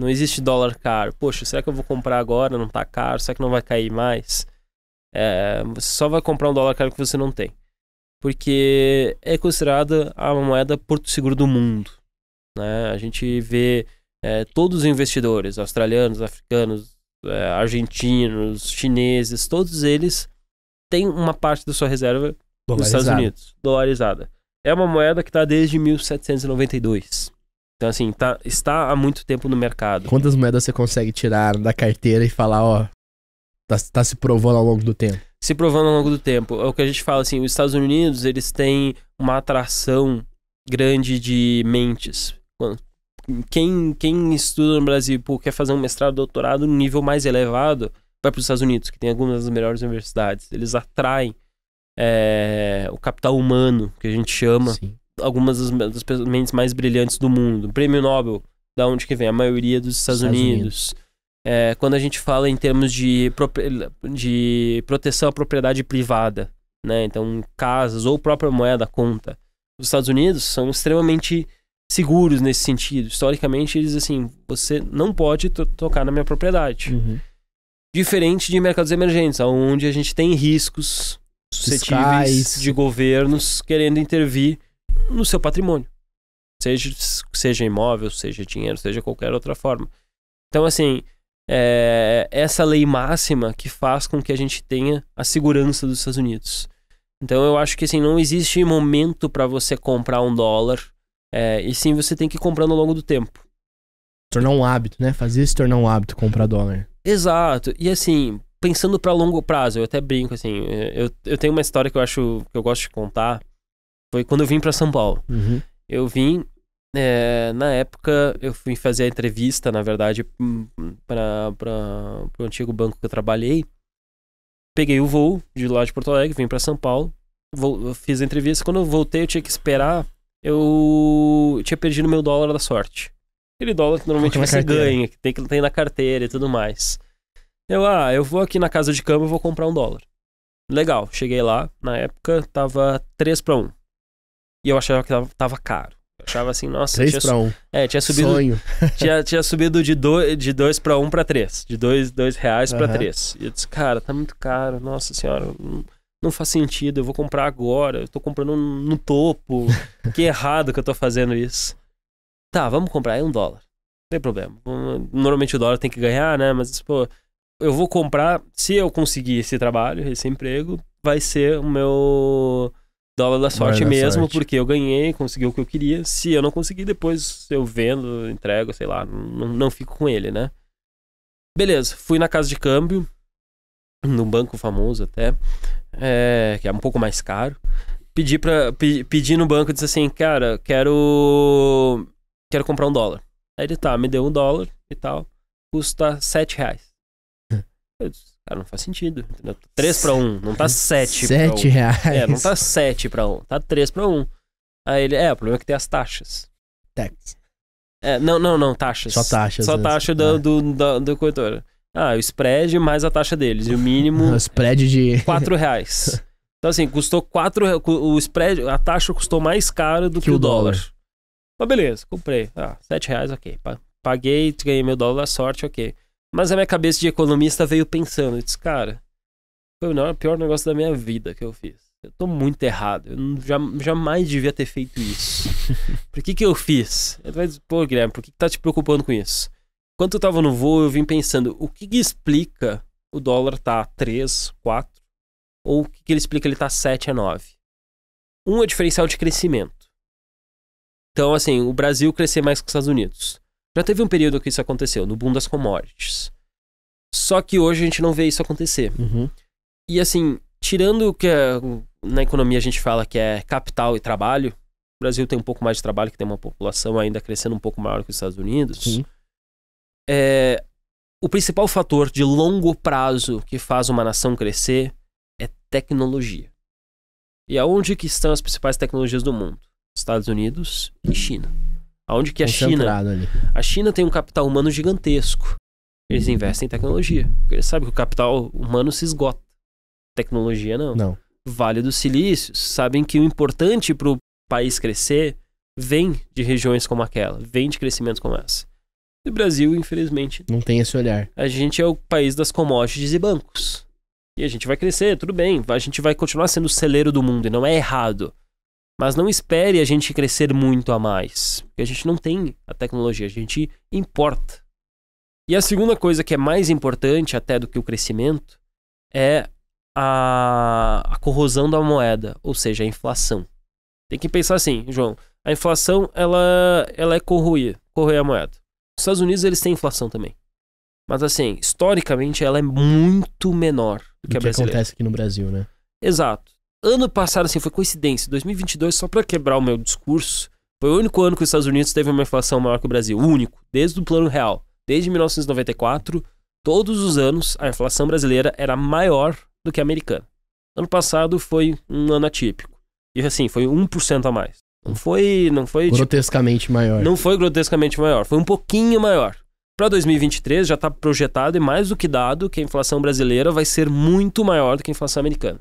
Não existe dólar caro. Poxa, será que eu vou comprar agora? Não tá caro? Será que não vai cair mais? Você só vai comprar um dólar caro que você não tem. Porque é considerada a moeda porto seguro do mundo, né? A gente vê todos os investidores, australianos, africanos, argentinos, chineses, todos eles têm uma parte da sua reserva nos Estados Unidos, dolarizada. É uma moeda que está desde 1792. Então, assim, está há muito tempo no mercado. Quantas moedas você consegue tirar da carteira e falar, tá se provando ao longo do tempo? Se provando ao longo do tempo. É o que a gente fala, assim, os Estados Unidos, eles têm uma atração grande de mentes. Quem estuda no Brasil quer fazer um mestrado, doutorado no nível mais elevado, vai para os Estados Unidos, que tem algumas das melhores universidades. Eles atraem o capital humano, que a gente chama. Sim. Algumas das mentes mais brilhantes do mundo. O prêmio Nobel, da onde que vem? A maioria dos Estados Unidos. Quando a gente fala em termos de proteção à propriedade privada, né? Então, casas ou própria moeda conta. Os Estados Unidos são extremamente seguros nesse sentido. Historicamente, eles, assim, você não pode tocar na minha propriedade. Uhum. Diferente de mercados emergentes, onde a gente tem riscos suscetíveis de governos querendo intervir no seu patrimônio. Seja imóvel, seja dinheiro, seja qualquer outra forma. Então, assim, essa lei máxima que faz com que a gente tenha a segurança dos Estados Unidos. Então, eu acho que, assim, não existe momento para você comprar um dólar, e sim você tem que ir comprando ao longo do tempo. Tornar um hábito, né? Fazer se tornar um hábito comprar dólar. Exato. E, assim, pensando para longo prazo, eu até brinco, assim, eu tenho uma história que eu gosto de contar. Foi quando eu vim para São Paulo. Uhum. Eu vim, na época, eu fui fazer a entrevista, na verdade, para o antigo banco que eu trabalhei. Peguei o voo de lá de Porto Alegre, vim para São Paulo, eu fiz a entrevista. Quando eu voltei, eu tinha que esperar, eu tinha perdido meu dólar da sorte. Aquele dólar que normalmente você ganha, que tem na carteira e tudo mais. Eu vou aqui na casa de câmbio e vou comprar um dólar. Legal, cheguei lá, na época tava 3-1. E eu achava que tava caro. Eu achava assim, nossa... 3-1. Tinha subido... Sonho. tinha subido de 2-1 para 3. De R$2 para 3. E eu disse, cara, tá muito caro. Nossa senhora, não faz sentido. Eu vou comprar agora. Eu tô comprando no topo. Que errado que eu tô fazendo isso. Tá, vamos comprar aí $1. Não tem problema. Normalmente o dólar tem que ganhar, né? Mas, pô, eu vou comprar... Se eu conseguir esse trabalho, esse emprego, vai ser o meu... dólar da sorte mesmo, porque eu ganhei, consegui o que eu queria. Se eu não conseguir, depois eu vendo, entrego, sei lá, não fico com ele, né? Beleza, fui na casa de câmbio, no banco famoso até, que é um pouco mais caro. Pedi no banco, disse assim, cara, quero comprar um dólar. Aí ele me deu $1 e tal, custa R$7. Eu disse, cara, não faz sentido. 3-1, não tá 7 para 1. R$7. Não tá 7 para 1, tá 3-1. Aí ele, o problema é que tem as taxas. Tax. Não, taxas. Só taxas. Só taxa do corretor. O spread mais a taxa deles. E o mínimo. O spread de R$4. Então, assim, custou 4. O spread, a taxa custou mais caro do que o dólar. Mas beleza, comprei. R$7, ok. Paguei, ganhei meu dólar da sorte, ok. Mas a minha cabeça de economista veio pensando, eu disse, cara, foi o pior negócio da minha vida que eu fiz. Eu tô muito errado, eu jamais devia ter feito isso. Por que eu fiz? Eu vai dizer, pô, Guilherme, por que tá te preocupando com isso? Enquanto eu tava no voo, eu vim pensando, o que explica o dólar tá 3, 4? Ou o que ele explica ele tá 7 a 9? Um é o diferencial de crescimento. Então, assim, o Brasil crescer mais que os Estados Unidos. Já teve um período que isso aconteceu, no boom das commodities. Só que hoje a gente não vê isso acontecer. Uhum. E assim, tirando o que na economia a gente fala que é capital e trabalho, Brasil tem um pouco mais de trabalho, que tem uma população ainda crescendo um pouco maior que os Estados Unidos. Sim. O principal fator de longo prazo que faz uma nação crescer é tecnologia. E aonde que estão as principais tecnologias do mundo? Estados Unidos e China. Aonde que a China... Ali. A China tem um capital humano gigantesco. Eles investem em tecnologia. Porque eles sabem que o capital humano se esgota. Tecnologia não. Não. Vale do Silício sabem que o importante para o país crescer vem de regiões como aquela, vem de crescimentos como essa. E o Brasil, infelizmente, não tem esse olhar. A gente é o país das commodities e bancos. E a gente vai crescer, tudo bem. A gente vai continuar sendo o celeiro do mundo e não é errado. Mas não espere a gente crescer muito a mais. Porque a gente não tem a tecnologia, a gente importa. E a segunda coisa que é mais importante até do que o crescimento é a corrosão da moeda, ou seja, a inflação. Tem que pensar assim, João, a inflação ela é corroer a moeda. Os Estados Unidos eles têm inflação também. Mas assim, historicamente ela é muito menor do que a brasileira. Acontece aqui no Brasil, né? Exato. Ano passado, assim, foi coincidência. 2022, só pra quebrar o meu discurso, foi o único ano que os Estados Unidos teve uma inflação maior que o Brasil. O único. Desde o Plano Real. Desde 1994, todos os anos, a inflação brasileira era maior do que a americana. Ano passado foi um ano atípico. E assim, foi 1% a mais. Não foi grotescamente maior. Não foi grotescamente maior. Foi um pouquinho maior. Para 2023 já está projetado e mais do que dado que a inflação brasileira vai ser muito maior do que a inflação americana.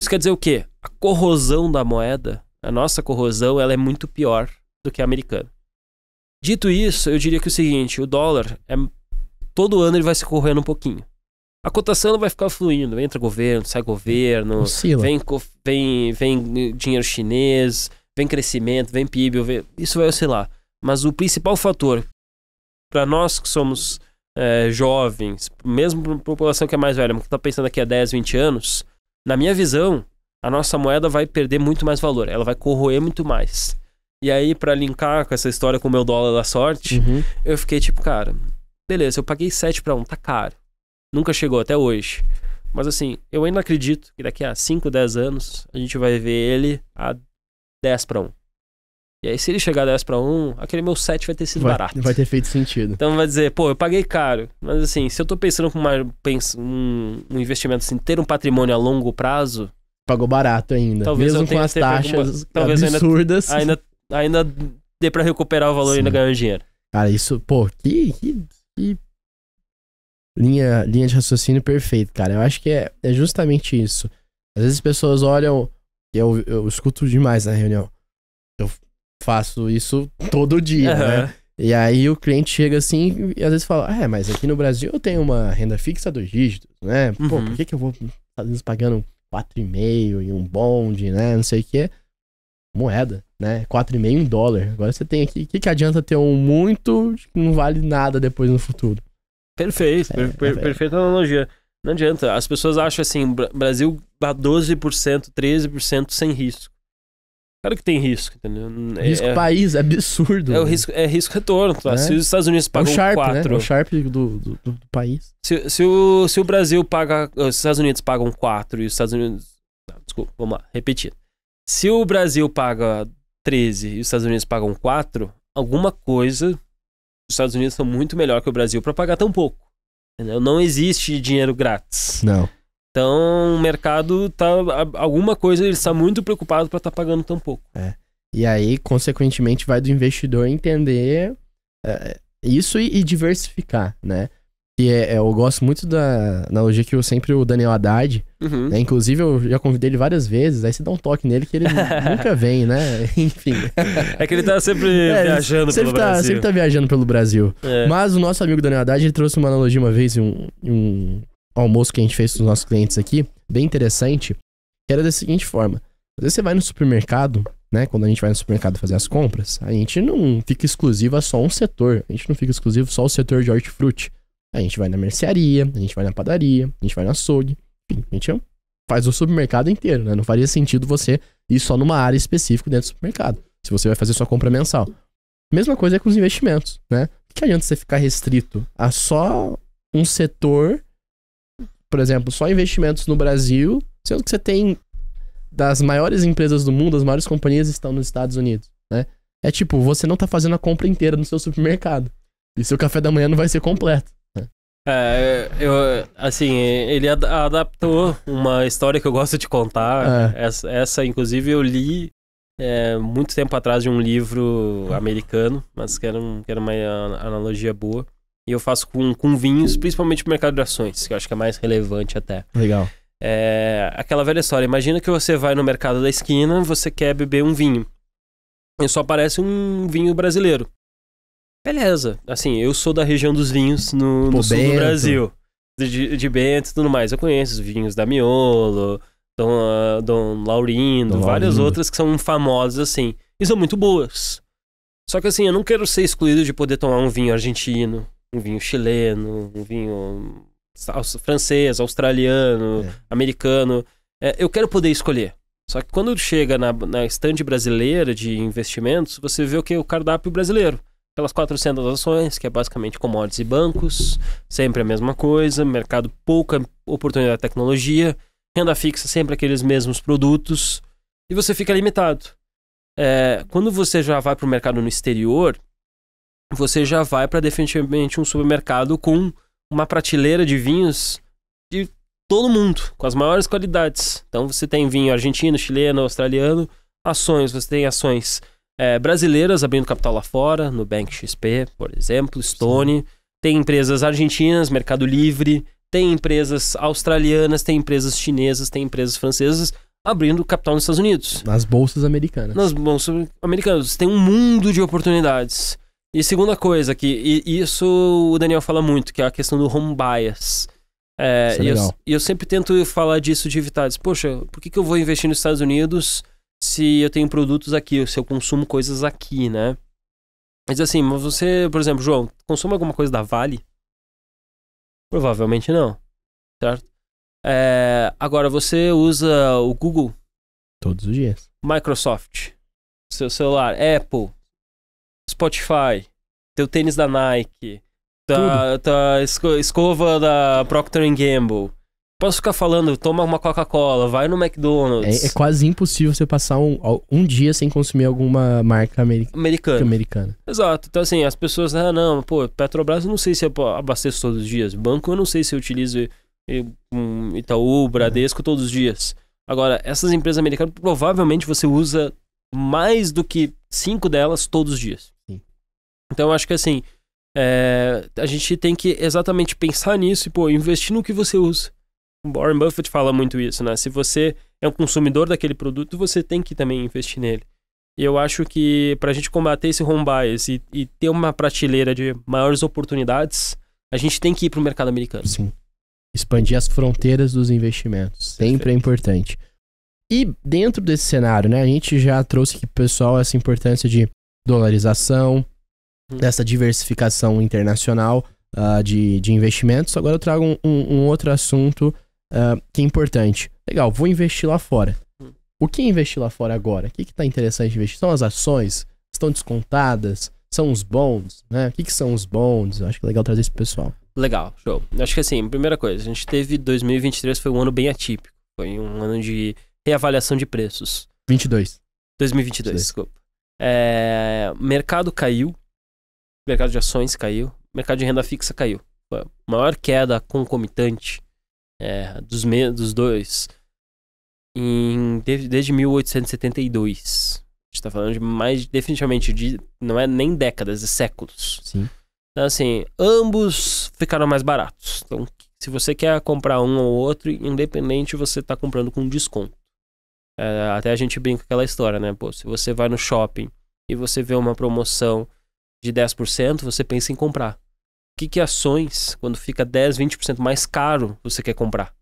Isso quer dizer o quê? A corrosão da moeda, a nossa corrosão, ela é muito pior do que a americana. Dito isso, eu diria que é o seguinte, o dólar, todo ano ele vai se corroendo um pouquinho. A cotação vai ficar fluindo, entra governo, sai governo, vem dinheiro chinês, vem crescimento, vem PIB, isso vai oscilar. Mas o principal fator, para nós que somos jovens, mesmo para a população que é mais velha, mas que está pensando daqui a 10, 20 anos, na minha visão, a nossa moeda vai perder muito mais valor, ela vai corroer muito mais. E aí, para linkar com essa história com o meu dólar da sorte, eu fiquei tipo, cara, beleza, eu paguei 7-1, tá caro. Nunca chegou até hoje. Mas assim, eu ainda acredito que daqui a 5, 10 anos, a gente vai ver ele a 10-1. E aí, se ele chegar a 10-1, aquele meu 7 vai ter sido barato. Vai ter feito sentido. Então vai dizer, pô, eu paguei caro. Mas assim, se eu tô pensando com um investimento assim, ter um patrimônio a longo prazo... Pagou barato ainda. Talvez mesmo com as taxas absurdas. Ainda dê pra recuperar o valor e ainda ganhar dinheiro. Cara, isso, pô, que linha de raciocínio perfeito, cara. Eu acho que é justamente isso. Às vezes as pessoas olham... Eu escuto demais na reunião. Eu faço isso todo dia, né? E aí o cliente chega assim e às vezes fala, mas aqui no Brasil eu tenho uma renda fixa 2 dígitos, né? Pô, por que eu vou às vezes pagando 4,5 e um bonde, né? Não sei o que. Moeda, né? 4,5 em dólar. Agora você tem aqui, o que adianta ter um muito que não vale nada depois no futuro? Perfeito, perfeita analogia. Não adianta, as pessoas acham assim, Brasil dá 12%, 13% sem risco. Claro que tem risco, entendeu? Risco país, é absurdo. É risco retorno, tá? Se os Estados Unidos pagam 4... Né? É o Sharp do país. Se o Brasil paga... Os Estados Unidos pagam 4 e os Estados Unidos... Não, desculpa, vamos lá, repetir. Se o Brasil paga 13 e os Estados Unidos pagam 4, alguma coisa... Os Estados Unidos são muito melhor que o Brasil para pagar tão pouco. Entendeu? Não existe dinheiro grátis. Não. Então, o mercado tá... Alguma coisa ele está muito preocupado para estar pagando tão pouco. E aí, consequentemente, vai do investidor entender isso e diversificar, né? E eu gosto muito da analogia que o Daniel Haddad, né? Inclusive eu já convidei ele várias vezes, aí você dá um toque nele que ele nunca vem, né? Enfim. É que ele tá sempre viajando pelo Brasil. Sempre tá viajando pelo Brasil. Mas o nosso amigo Daniel Haddad, ele trouxe uma analogia uma vez em um almoço que a gente fez com os nossos clientes aqui, bem interessante, que era da seguinte forma. Às vezes você vai no supermercado, né? Quando a gente vai no supermercado fazer as compras, a gente não fica exclusivo a só um setor. A gente não fica exclusivo só ao setor de hortifruti. A gente vai na mercearia, a gente vai na padaria, a gente vai no açougue. Enfim, a gente faz o supermercado inteiro, né? Não faria sentido você ir só numa área específica dentro do supermercado, se você vai fazer sua compra mensal. Mesma coisa é com os investimentos, né? O que adianta você ficar restrito a só um setor, por exemplo, só investimentos no Brasil, sendo que você tem das maiores empresas do mundo, as maiores companhias estão nos Estados Unidos, né? É tipo, você não tá fazendo a compra inteira no seu supermercado. E seu café da manhã não vai ser completo. Assim, ele adaptou uma história que eu gosto de contar. Essa, inclusive, eu li muito tempo atrás de um livro americano, mas que era uma analogia boa. E eu faço com vinhos, principalmente no mercado de ações, que eu acho que é mais relevante até. Legal. Aquela velha história. Imagina que você vai no mercado da esquina, você quer beber um vinho. E só aparece um vinho brasileiro. Beleza. Assim, eu sou da região dos vinhos no sul do Brasil. De Bento e tudo mais. Eu conheço os vinhos da Miolo, Dom Laurindo, várias outras que são famosas, assim. E são muito boas. Só que assim, eu não quero ser excluído de poder tomar um vinho argentino, um vinho chileno, um vinho francês, australiano, americano. Eu quero poder escolher. Só que quando chega na estande brasileira de investimentos, você vê o cardápio brasileiro. Aquelas 400 ações, que é basicamente commodities e bancos, sempre a mesma coisa, mercado pouca oportunidade de tecnologia, renda fixa, sempre aqueles mesmos produtos, e você fica limitado. Quando você já vai para o mercado no exterior, você já vai para definitivamente um supermercado com uma prateleira de vinhos de todo mundo, com as maiores qualidades. Então você tem vinho argentino, chileno, australiano, ações, você tem ações brasileiras abrindo capital lá fora, Nubank XP, por exemplo, Stone. Sim. Tem empresas argentinas, Mercado Livre, tem empresas australianas, tem empresas chinesas, tem empresas francesas abrindo capital nos Estados Unidos. Nas bolsas americanas. Nas bolsas americanas. Tem um mundo de oportunidades. E segunda coisa, que isso o Daniel fala muito, que é a questão do home bias. E eu sempre tento falar disso de evitar. Poxa, por que eu vou investir nos Estados Unidos se eu tenho produtos aqui, se eu consumo coisas aqui, né? Mas assim, você, por exemplo, João, consome alguma coisa da Vale? Provavelmente não, certo? Agora, você usa o Google? Todos os dias. Microsoft, seu celular, Apple, Spotify, teu tênis da Nike, tua escova da Procter & Gamble. Posso ficar falando, toma uma Coca-Cola, vai no McDonald's. É quase impossível você passar um dia sem consumir alguma marca americana. Exato. Então assim, as pessoas, Petrobras eu não sei se eu abasteço todos os dias. Banco eu não sei se eu utilizo Itaú, Bradesco todos os dias. Agora, essas empresas americanas, provavelmente você usa mais do que 5 delas todos os dias. Sim. Então eu acho que assim, a gente tem que exatamente pensar nisso e investir no que você usa. O Warren Buffett fala muito isso, né? Se você é um consumidor daquele produto, você tem que também investir nele. E eu acho que pra gente combater esse home bias e ter uma prateleira de maiores oportunidades, a gente tem que ir pro mercado americano. Sim. Expandir as fronteiras dos investimentos. Sempre é importante. E dentro desse cenário, né? A gente já trouxe aqui pro pessoal essa importância de dolarização, dessa diversificação internacional de investimentos. Agora eu trago um outro assunto que é importante. Legal, vou investir lá fora. O que é investir lá fora agora? O que tá interessante de investir? São as ações? Estão descontadas? São os bonds? Né? O que são os bonds? Eu acho que é legal trazer isso pro pessoal. Legal, show. Acho que assim, primeira coisa, a gente teve 2023 foi um ano bem atípico. Foi um ano de reavaliação de preços. 2022, desculpa. Mercado caiu. Mercado de ações caiu. Mercado de renda fixa caiu. Foi a maior queda concomitante dos dois desde 1872. A gente tá falando de mais, definitivamente, não é nem décadas, é séculos. Sim. Então, assim, ambos ficaram mais baratos. Então, se você quer comprar um ou outro, independente, você tá comprando com desconto. Até a gente brinca com aquela história, né? Pô, se você vai no shopping e você vê uma promoção de 10%, você pensa em comprar. O que ações, quando fica 10, 20% mais caro, você quer comprar?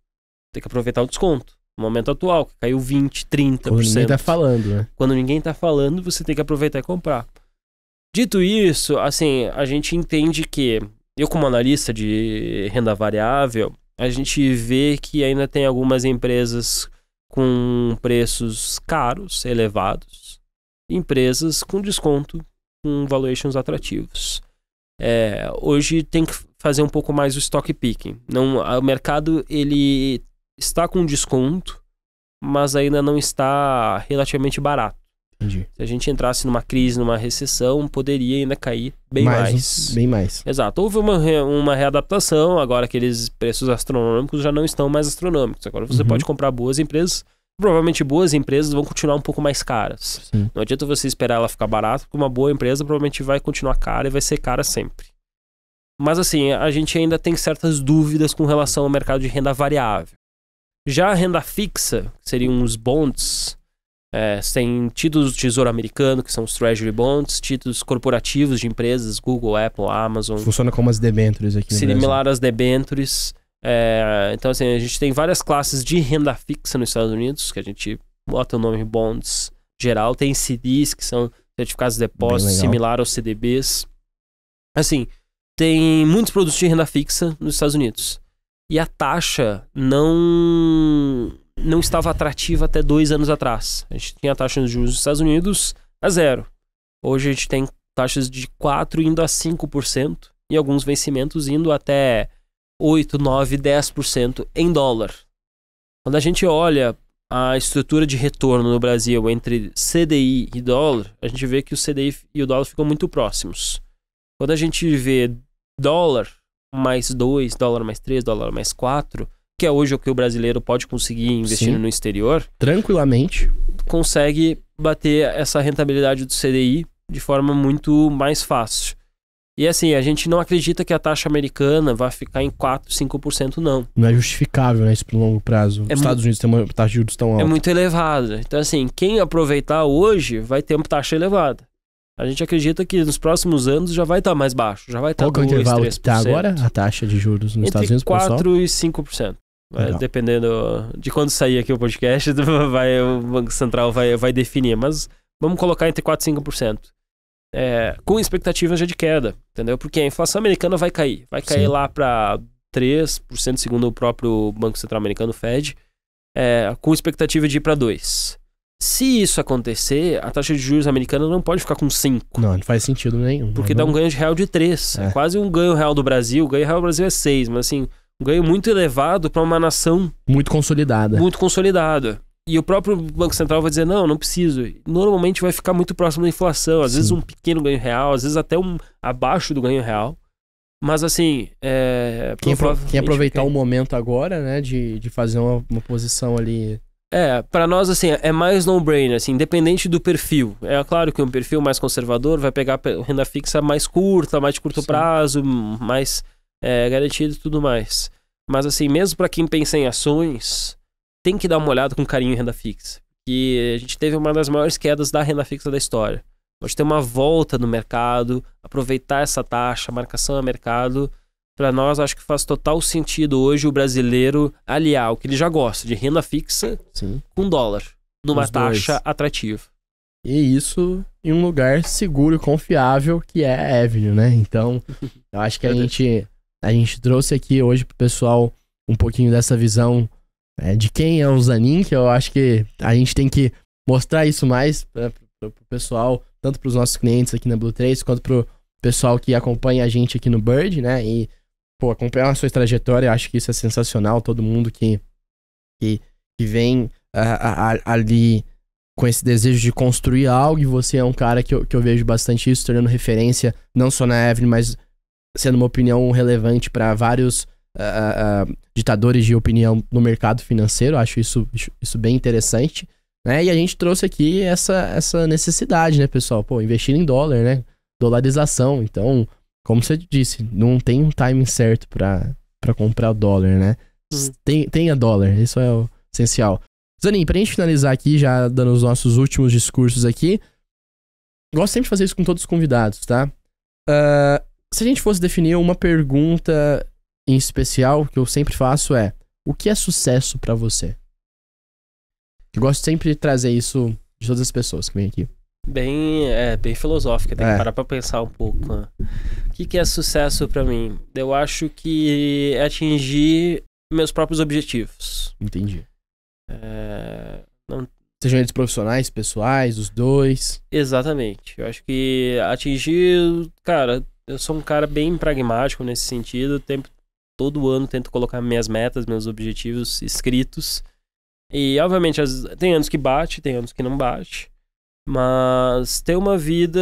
Tem que aproveitar o desconto. No momento atual, que caiu 20, 30%. Quando ninguém tá falando, né? Quando ninguém tá falando, você tem que aproveitar e comprar. Dito isso, assim, a gente entende que, eu como analista de renda variável, a gente vê que ainda tem algumas empresas com preços caros, elevados, empresas com desconto, com valuations atrativos. Hoje tem que fazer um pouco mais o stock picking. O mercado ele está com desconto, mas ainda não está relativamente barato. Entendi. Se a gente entrasse numa crise, numa recessão, poderia ainda cair bem mais. Bem mais. Exato. Houve uma readaptação, agora aqueles preços astronômicos já não estão mais astronômicos. Agora você pode comprar boas empresas. Provavelmente boas empresas vão continuar um pouco mais caras. Sim. Não adianta você esperar ela ficar barata, porque uma boa empresa provavelmente vai continuar cara e vai ser cara sempre. Mas assim, a gente ainda tem certas dúvidas com relação ao mercado de renda variável. Já a renda fixa, que seriam os bonds, tem títulos do Tesouro Americano, que são os Treasury Bonds, títulos corporativos de empresas, Google, Apple, Amazon. Funciona como as debêntures aqui no Brasil. Similar às debêntures. Então, assim, a gente tem várias classes de renda fixa nos Estados Unidos, que a gente bota o nome bonds geral. Tem CDs, que são certificados de depósito, similar aos CDBs. Assim, tem muitos produtos de renda fixa nos Estados Unidos. E a taxa não estava atrativa até 2 anos atrás. A gente tinha a taxa de juros nos Estados Unidos a 0. Hoje a gente tem taxas de 4% indo a 5% e alguns vencimentos indo até 8%, 9%, 10% em dólar. Quando a gente olha a estrutura de retorno no Brasil entre CDI e dólar, a gente vê que o CDI e o dólar ficam muito próximos. Quando a gente vê dólar mais 2, dólar mais 3, dólar mais 4, que é hoje o que o brasileiro pode conseguir investindo no exterior, tranquilamente consegue bater essa rentabilidade do CDI de forma muito mais fácil. E assim, a gente não acredita que a taxa americana vai ficar em 4, 5% não. Não é justificável, né, isso pro longo prazo. Os Estados Unidos têm uma taxa de juros tão alta. É muito elevada. Então assim, quem aproveitar hoje vai ter uma taxa elevada. A gente acredita que nos próximos anos já vai estar mais baixo. Já vai estar 2, 3%. Qual que é o intervalo que tá agora? A taxa de juros nos Estados Unidos, pessoal? Entre 4% e 5%. Dependendo de quando sair aqui o podcast, o Banco Central vai definir. Mas vamos colocar entre 4% e 5%. Com expectativas já de queda, entendeu? Porque a inflação americana vai cair. Vai cair lá para 3%, segundo o próprio Banco Central Americano, Fed, com expectativa de ir para 2%. Se isso acontecer, a taxa de juros americana não pode ficar com 5%. Não faz sentido nenhum. Porque dá um ganho de real de 3%. É quase um ganho real do Brasil. O ganho real do Brasil é 6%, mas assim, um ganho muito elevado para uma nação muito consolidada. Muito consolidada. E o próprio Banco Central vai dizer, não preciso. Normalmente vai ficar muito próximo da inflação. Às vezes um pequeno ganho real, às vezes até abaixo do ganho real. Mas assim, quem aproveitar o momento agora, né, de fazer uma posição ali... Pra nós, assim, é mais no-brainer, assim, independente do perfil. É claro que um perfil mais conservador vai pegar renda fixa mais curta, mais de curto prazo, mais garantido e tudo mais. Mas assim, mesmo para quem pensa em ações, tem que dar uma olhada com carinho em renda fixa. E a gente teve uma das maiores quedas da renda fixa da história. Hoje tem uma volta no mercado, aproveitar essa taxa, marcação a mercado. Para nós, acho que faz total sentido hoje o brasileiro aliar o que ele já gosta de renda fixa com dólar, numa taxa atrativa. E isso em um lugar seguro e confiável, que é a Avenue, né? Então, eu acho que a gente trouxe aqui hoje pro pessoal um pouquinho dessa visão de quem é o Zanin, que eu acho que a gente tem que mostrar isso mais pro pessoal, tanto pros nossos clientes aqui na Blue 3, quanto pro pessoal que acompanha a gente aqui no Bird, né? E acompanhar a sua trajetória, eu acho que isso é sensacional. Todo mundo que vem ali com esse desejo de construir algo, e você é um cara que eu vejo bastante isso, tornando referência, não só na Avenue, mas sendo uma opinião relevante para vários ditadores de opinião no mercado financeiro. Eu acho isso bem interessante, né? E a gente trouxe aqui essa necessidade, né, pessoal? Investir em dólar, né? Dolarização. Então, como você disse, não tem um timing certo pra comprar o dólar, né? Tenha dólar, isso é o essencial. Zanin, pra gente finalizar aqui, já dando os nossos últimos discursos aqui, gosto sempre de fazer isso com todos os convidados, tá? Se a gente fosse definir uma pergunta em especial, que eu sempre faço o que é sucesso pra você? Eu gosto sempre de trazer isso de todas as pessoas que vêm aqui. Bem filosófica, tem que parar pra pensar um pouco. Né? O que é sucesso pra mim? Eu acho que é atingir meus próprios objetivos. Entendi. Sejam eles profissionais, pessoais, os dois. Exatamente. Eu acho que atingir... Cara, eu sou um cara bem pragmático nesse sentido. Todo ano tento colocar minhas metas, meus objetivos escritos. E, obviamente, tem anos que bate, tem anos que não bate. Mas ter uma vida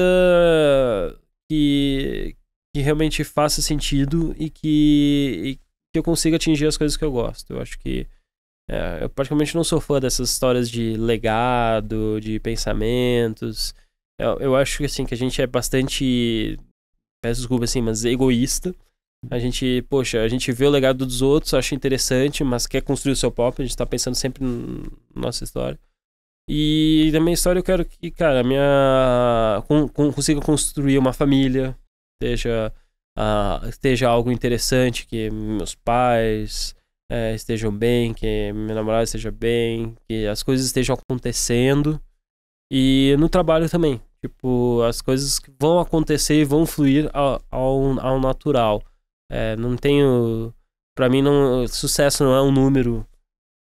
que realmente faça sentido e que eu consiga atingir as coisas que eu gosto. Eu acho que eu praticamente não sou fã dessas histórias de legado, de pensamentos. Eu acho que, assim, que a gente é bastante, peço desculpa, assim, mas egoísta. A gente vê o legado dos outros, acha interessante, mas quer construir o seu próprio. A gente tá pensando sempre na nossa história. E na minha história eu quero que, cara, consiga construir uma família, esteja algo interessante, que meus pais estejam bem, que minha namorada esteja bem, que as coisas estejam acontecendo. E no trabalho também. Tipo, as coisas vão acontecer e vão fluir ao natural. Não tenho... Pra mim, sucesso não é um número.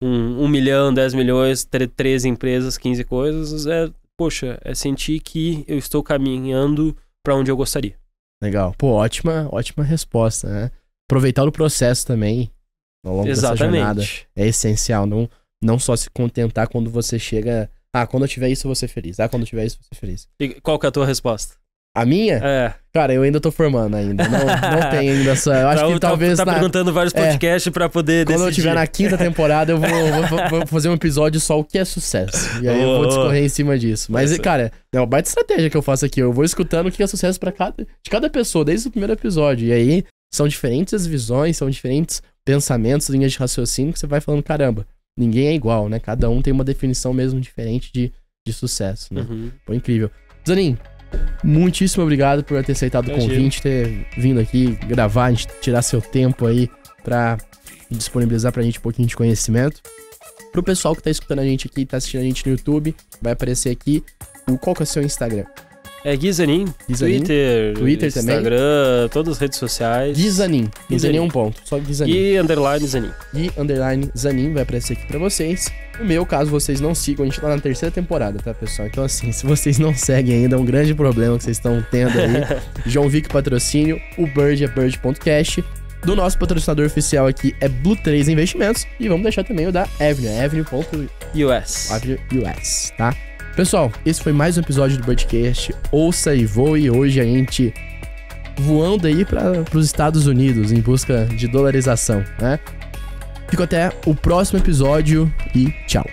1 milhão, 10 milhões, 13 empresas, 15 coisas. É sentir que eu estou caminhando pra onde eu gostaria. Legal. Pô, ótima resposta, né? Aproveitar o processo também ao longo dessa jornada é essencial. Não só se contentar quando você chega... quando eu tiver isso, eu vou ser feliz. Quando eu tiver isso, eu vou ser feliz. E qual que é a tua resposta? A minha? Cara, eu ainda tô formando ainda. Não tenho ainda essa... Eu acho que talvez... Tá perguntando vários podcasts pra poder decidir. Quando eu tiver na 5ª temporada, eu vou fazer um episódio só o que é sucesso. E aí eu vou discorrer em cima disso. Mas, cara, é uma baita estratégia que eu faço aqui. Eu vou escutando o que é sucesso de cada pessoa, desde o primeiro episódio. E aí, são diferentes as visões, são diferentes pensamentos, linhas de raciocínio, que você vai falando, caramba, ninguém é igual, né? Cada um tem uma definição mesmo diferente de sucesso, né? Foi incrível. Zanin, muitíssimo obrigado por ter aceitado o convite, ter vindo aqui gravar, tirar seu tempo aí pra disponibilizar pra gente um pouquinho de conhecimento. Pro pessoal que tá escutando a gente aqui, tá assistindo a gente no YouTube, vai aparecer aqui qual que é o seu Instagram? Gui Zanin, Twitter também, Instagram, todas as redes sociais. Gui Zanin, não tem nenhum ponto, só Gui Zanin. Gui_Zanin. Gui_Zanin vai aparecer aqui pra vocês. No meu caso, vocês não sigam, a gente tá na 3ª temporada, tá, pessoal? Então, assim, se vocês não seguem ainda, é um grande problema que vocês estão tendo aí. João Vic Patrocínio, o Bird é Bird.cast. Do nosso patrocinador oficial aqui é Blue 3 Investimentos. E vamos deixar também o da Avenue, avenue.us, tá? Pessoal, esse foi mais um episódio do Birdcast. Ouça e voe. Hoje a gente voando aí para os Estados Unidos em busca de dolarização, né? Fico até o próximo episódio e tchau.